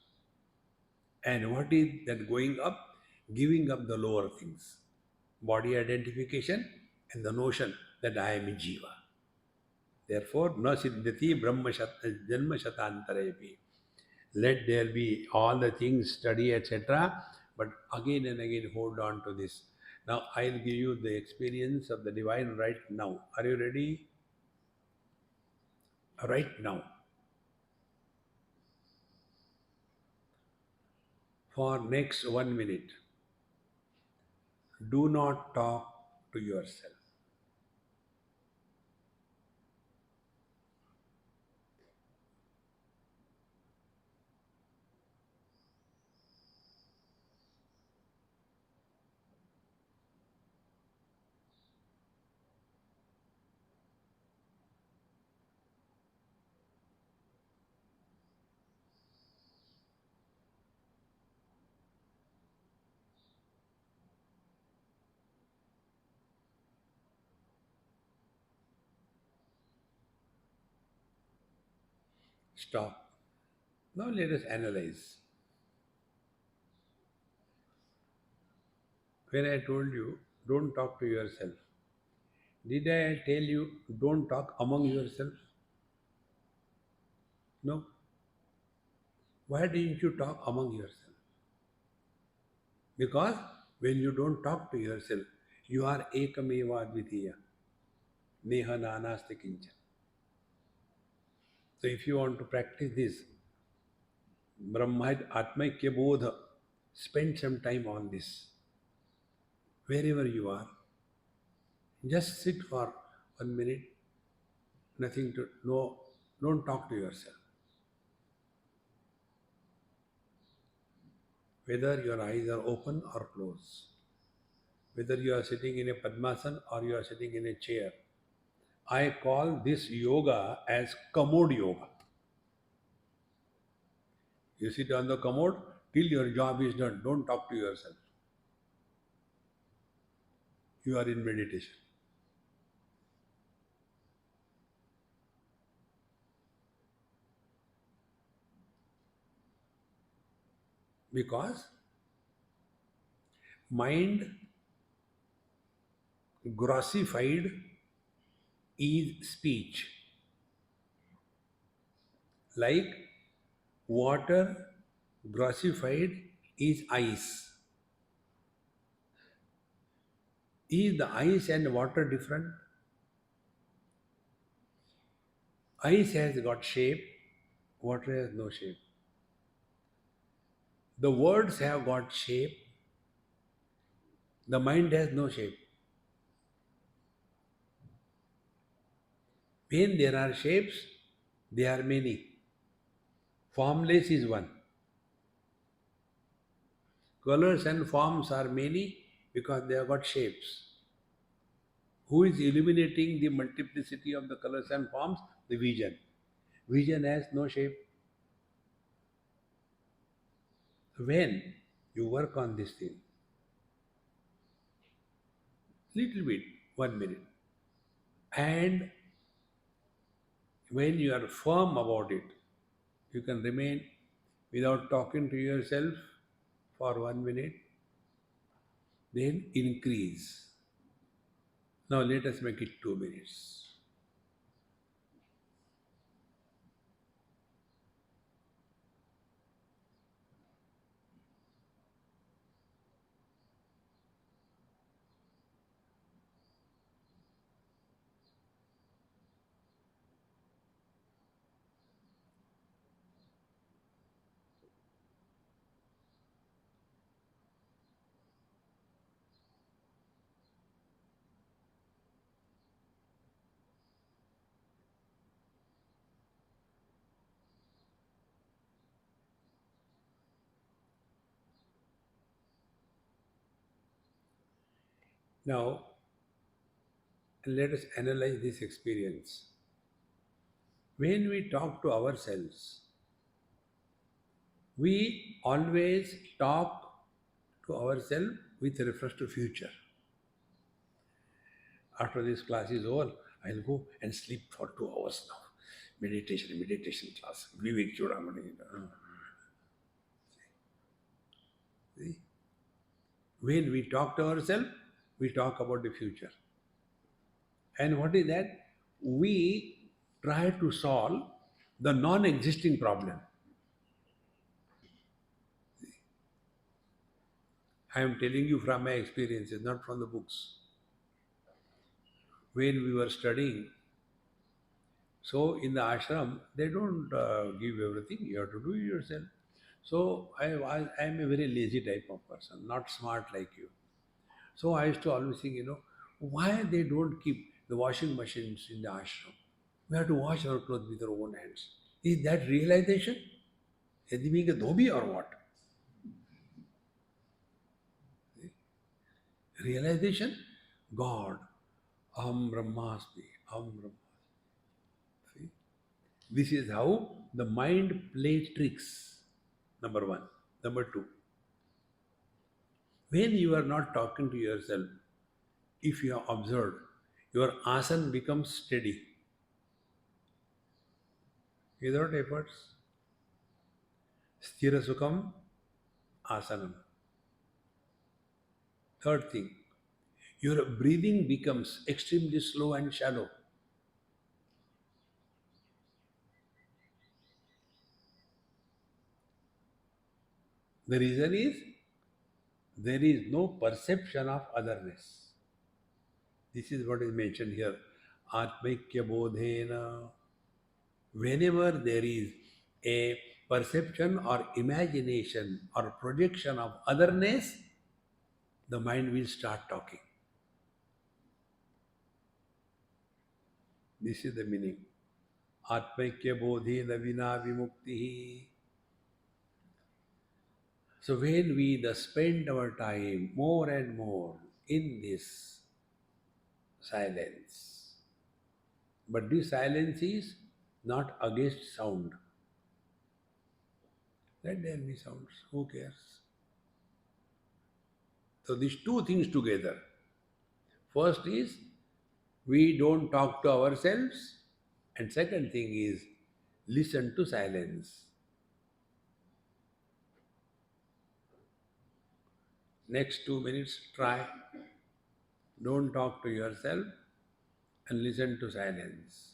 And what is that going up? Giving up the lower things. Body identification and the notion that I am a jiva. Therefore, na siddhati brahma janma shatantarepi. Let there be all the things, study, etc. But again and again hold on to this. Now I'll give you the experience of the divine right now. Are you ready? right now for next 1 minute. Do not talk to yourself. Stop. Now let us analyze. When I told you, don't talk to yourself, did I tell you, don't talk among yourself? No. Why didn't you talk among yourself? Because when you don't talk to yourself, you are ekameva advitiya, neha nanasti kinchan. So if you want to practice this, Brahma Atmaikya Bodha, spend some time on this. Wherever you are, just sit for 1 minute, nothing to, no, don't talk to yourself. Whether your eyes are open or closed, whether you are sitting in a Padmasana or you are sitting in a chair. I call this yoga as commode yoga. You sit on the commode till your job is done. Don't talk to yourself. You are in meditation. Because mind grossified is speech. Like water grossified is ice. Is the ice and water different? Ice has got shape, water has no shape. The words have got shape, the mind has no shape. When there are shapes, there are many. Formless is one. Colors and forms are many because they have got shapes. Who is illuminating the multiplicity of the colors and forms? The vision. Vision has no shape. When you work on this thing, little bit, 1 minute, and when you are firm about it, you can remain without talking to yourself for 1 minute, then increase. Now let us make it 2 minutes. Now let us analyze this experience. When we talk to ourselves, we always talk to ourselves with reference to future. After this class is over, I'll go and sleep for 2 hours now. Meditation class. Vivek choodamani. See? When we talk to ourselves, we talk about the future. And what is that? We try to solve the non-existing problem. I am telling you from my experiences, not from the books. When we were studying So in the ashram, they don't give everything. You have to do it yourself. So I am a very lazy type of person, not smart like you. So I used to always think, why they don't keep the washing machines in the ashram? We have to wash our clothes with our own hands. Is that realization? Is he being a dhobi or what? Realization? God. Aham Brahmasmi. Aham Brahmasmi. See? This is how the mind plays tricks. Number one. Number two. When you are not talking to yourself, if you have observed, your asana becomes steady without efforts. Sthira Sukham Asanam. Third thing, your breathing becomes extremely slow and shallow. The reason is there is no perception of otherness. This is what is mentioned here. Atmaikya bodhena. Whenever there is a perception or imagination or projection of otherness, the mind will start talking. This is the meaning. Atmaikya bodhena vina vimukti. So when we thus spend our time more and more in this silence, but this silence is not against sound. Let there be sounds. Who cares? So these two things together. First is we don't talk to ourselves, and second thing is listen to silence. Next 2 minutes, try. Don't talk to yourself and listen to silence.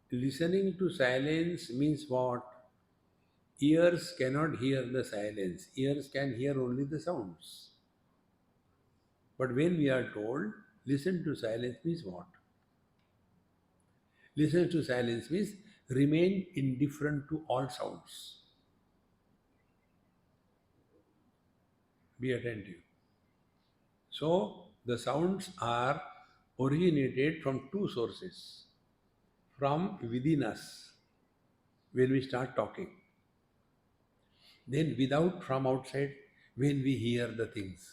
Listening to silence means what? Ears cannot hear the silence. Ears can hear only the sounds. But when we are told, listen to silence means what? Listen to silence means remain indifferent to all sounds. Be attentive. So, the sounds are originated from two sources. From within us, when we start talking. Then without from outside, when we hear the things.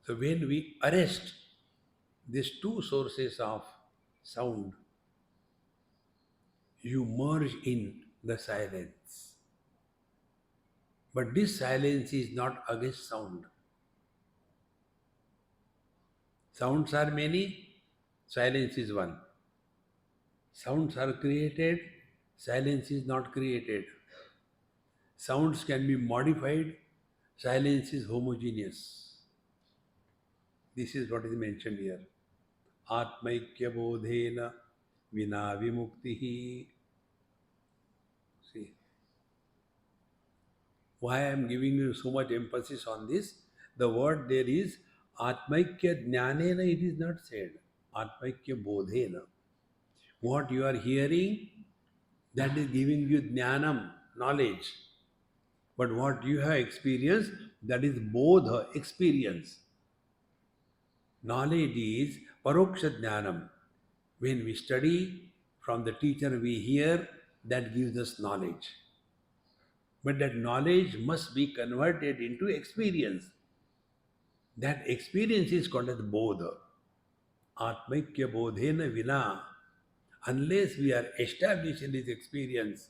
So when we arrest these two sources of sound, you merge in the silence. But this silence is not against sound. Sounds are many, silence is one. Sounds are created, silence is not created. Sounds can be modified, silence is homogeneous. This is what is mentioned here. Atmaikya bodhena vina vimuktihi. See, why I am giving you so much emphasis on this? The word there is Atmaikya jnanena, it is not said. Atmaikya bodhena. What you are hearing, that is giving you jnanam, knowledge. But what you have experienced, that is bodha, experience. Knowledge is paroksha jnanam. When we study, from the teacher we hear, that gives us knowledge. But that knowledge must be converted into experience. That experience is called as bodha. Atmaikya bodhena vina. Unless we are established in this experience,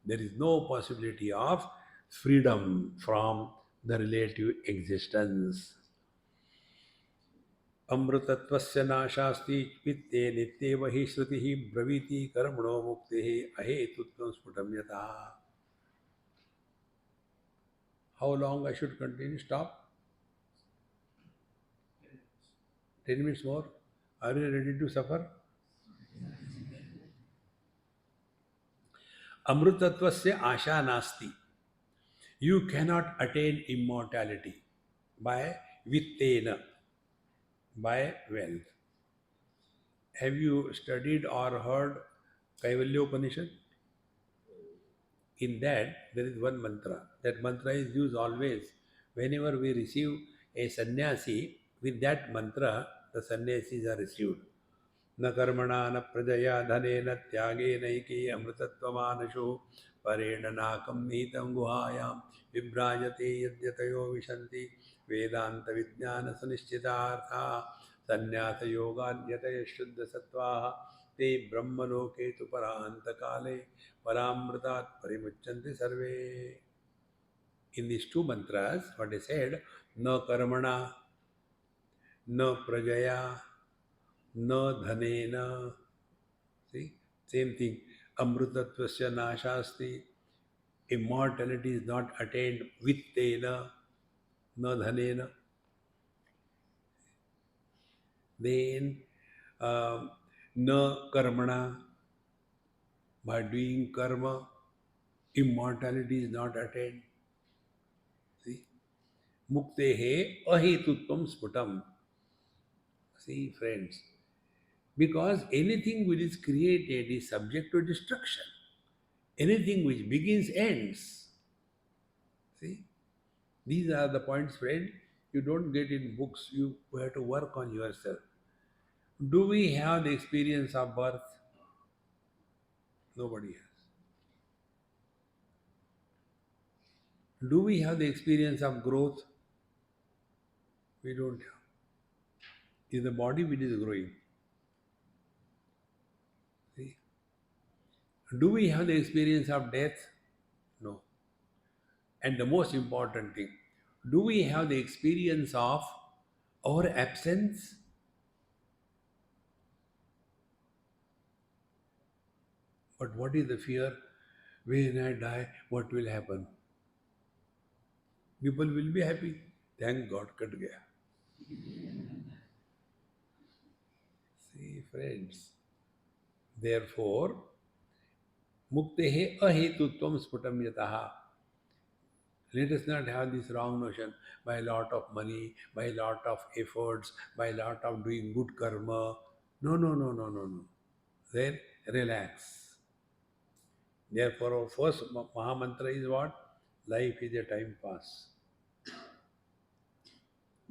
there is no possibility of freedom from the relative existence. अमृतत्वस्य नाशास्ति वित्ते नित्येव हि श्रुतिः ब्रवीति कर्मणो मुक्तिः अहेतुत्वं स्फुटं यतः. How long I should continue? Stop? 10 minutes more? Are you ready to suffer? Amrutatvasya asha nasti. You cannot attain immortality by vittena, by wealth. Have you studied or heard Kaivalya Upanishad? In that, there is one mantra. That mantra is used always. Whenever we receive a sannyasi, with that mantra, the sannyasis are received. न कर्मणा न प्रजया धनेन त्यागेनैके अमृतत्वमानशो परेण नाकं नीतं गुहायां विभ्राजते यद्यतयो विशन्ति वेदान्तविज्ञानसुनिश्चितार्था सन्न्यासयोगाद्यतयः शुद्धसत्त्वाः ते ब्रह्मलोके तु परान्तकाले परामृतात् परिमुच्यन्ते सर्वे. In these two mantras, what is said, न कर्मणा न प्रजया न धनेन. See, same thing. Amrutatvasya nashasti. Immortality is not attained with tena, na dhanena. Then, na karmana. By doing karma, immortality is not attained. See, muktehe ahetutvam sputam. See, friends, because anything which is created is subject to destruction. Anything which begins ends. See, these are the points, friend. You don't get in books, you have to work on yourself. Do we have the experience of birth? Nobody has. Do we have the experience of growth? We don't have. It's the body which is growing. See? Do we have the experience of death? No. And the most important thing, do we have the experience of our absence? But what is the fear? When I die, what will happen? People will be happy. Thank God, cut gaya. See, friends. Therefore, muktehe ahetutvam sputam yataha. Let us not have this wrong notion by a lot of money, by a lot of efforts, by a lot of doing good karma. No, no, no, no, no, no. Then relax. Therefore, our first Mahamantra is what? Life is a time pass.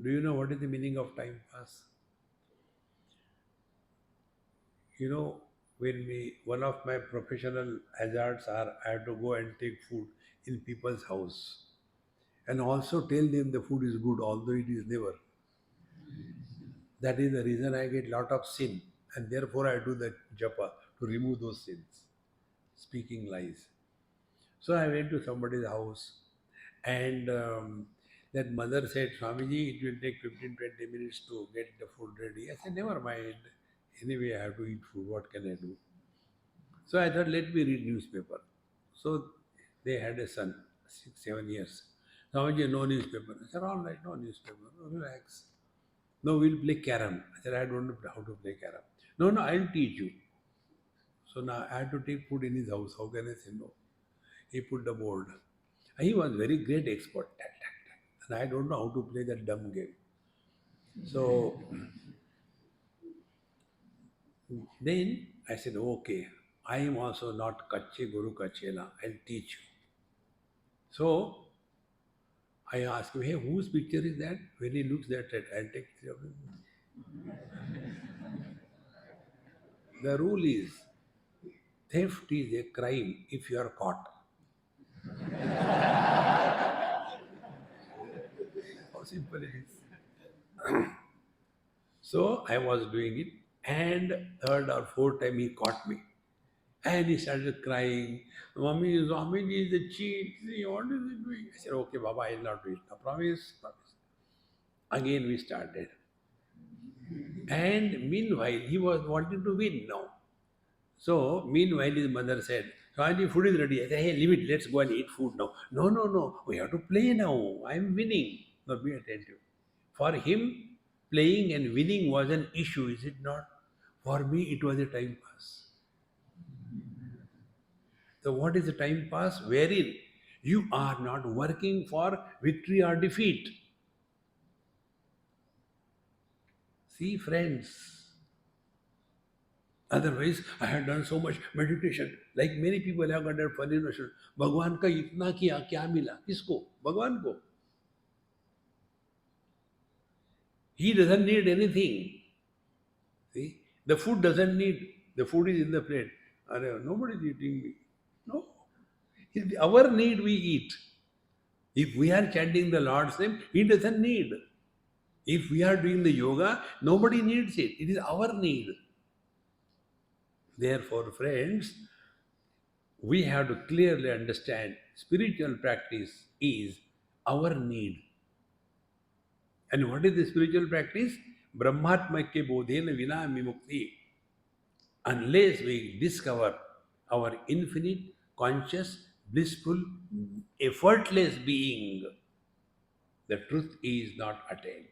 Do you know what is the meaning of time pass? You know, one of my professional hazards are I have to go and take food in people's house and also tell them the food is good, although it is never. That is the reason I get lot of sin, and therefore I do the japa to remove those sins, speaking lies. So I went to somebody's house, and that mother said, Swamiji, it will take 15-20 minutes to get the food ready. I said, never mind. Anyway, I have to eat food. What can I do? So I thought, let me read newspaper. So they had a son, 6-7 years. Swamiji, no newspaper. I said, all right, no newspaper. Relax. No, we'll play carom. I said, I don't know how to play carom. No, no, I'll teach you. So now I had to take food in his house. How can I say no? He put the board. He was very great expert. And I don't know how to play that dumb game. So then I said, okay, I am also not Kache Guru Kachela. I'll teach you. So I asked him, hey, whose picture is that? When he looks at it, I'll take three of them. The rule is, theft is a crime if you are caught. How simple it is. So I was doing it, and third or fourth time he caught me. And he started crying. Mommy, Swamiji is a cheat. See, what is he doing? I said, okay, Baba, I'll not do it. I promise, promise. Again we started. And meanwhile, he was wanting to win now. So, meanwhile, his mother said, Swami, food is ready. I said, hey, leave it, let's go and eat food now. No, no, no, we have to play now. I'm winning. Now, be attentive. For him, playing and winning was an issue, is it not? For me, it was a time pass. So, what is the time pass? Wherein you are not working for victory or defeat. See, friends, otherwise, I had done so much meditation. Like many people have got that funny notion. भगवान का इतना किया क्या मिला किसको भगवान को he doesn't need anything. See, the food doesn't need. The food is in the plate. Nobody is eating me. No, it's our need we eat. If we are chanting the Lord's name, he doesn't need. If we are doing the yoga, nobody needs it. It is our need. Therefore, friends, we have to clearly understand spiritual practice is our need. And what is the spiritual practice? Brahmatmakya bodhena vina mimukti. Unless we discover our infinite, conscious, blissful, effortless being, the truth is not attained.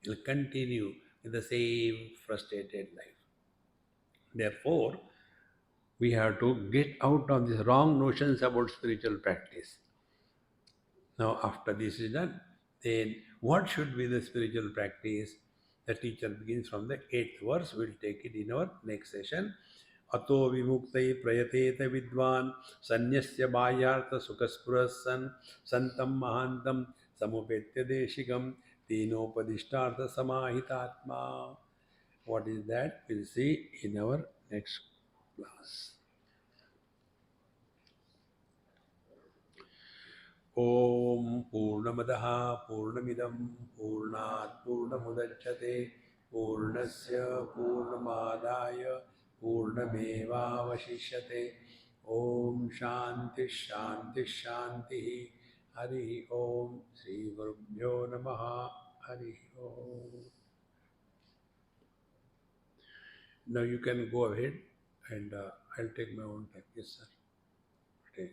It will continue in the same frustrated life. Therefore, we have to get out of these wrong notions about spiritual practice. Now, after this is done, then what should be the spiritual practice? The teacher begins from the 8th verse. We'll take it in our next session. अतो विमुक्तै प्रयतेत विद्वान् सन्न्यस्य बाह्यार्थ सुखस्पृहः सन् सन्तं महान्तं समुपेत्य देशिकं तेनोपदिष्टार्थ समाहितात्मा. What is that? We'll see in our next class. ॐ पूर्णमदः पूर्णमिदं पूर्णात् पूर्णमुदच्यते पूर्णस्य पूर्णमादाय पूर्णमेवावशिष्यते. ॐ शान्तिः शान्तिः शान्तिः. हरिः ॐ श्रीगुरुभ्यो नमः. हरिः ॐ. Now you can go ahead and I'll take my own time. Yes, sir. Take.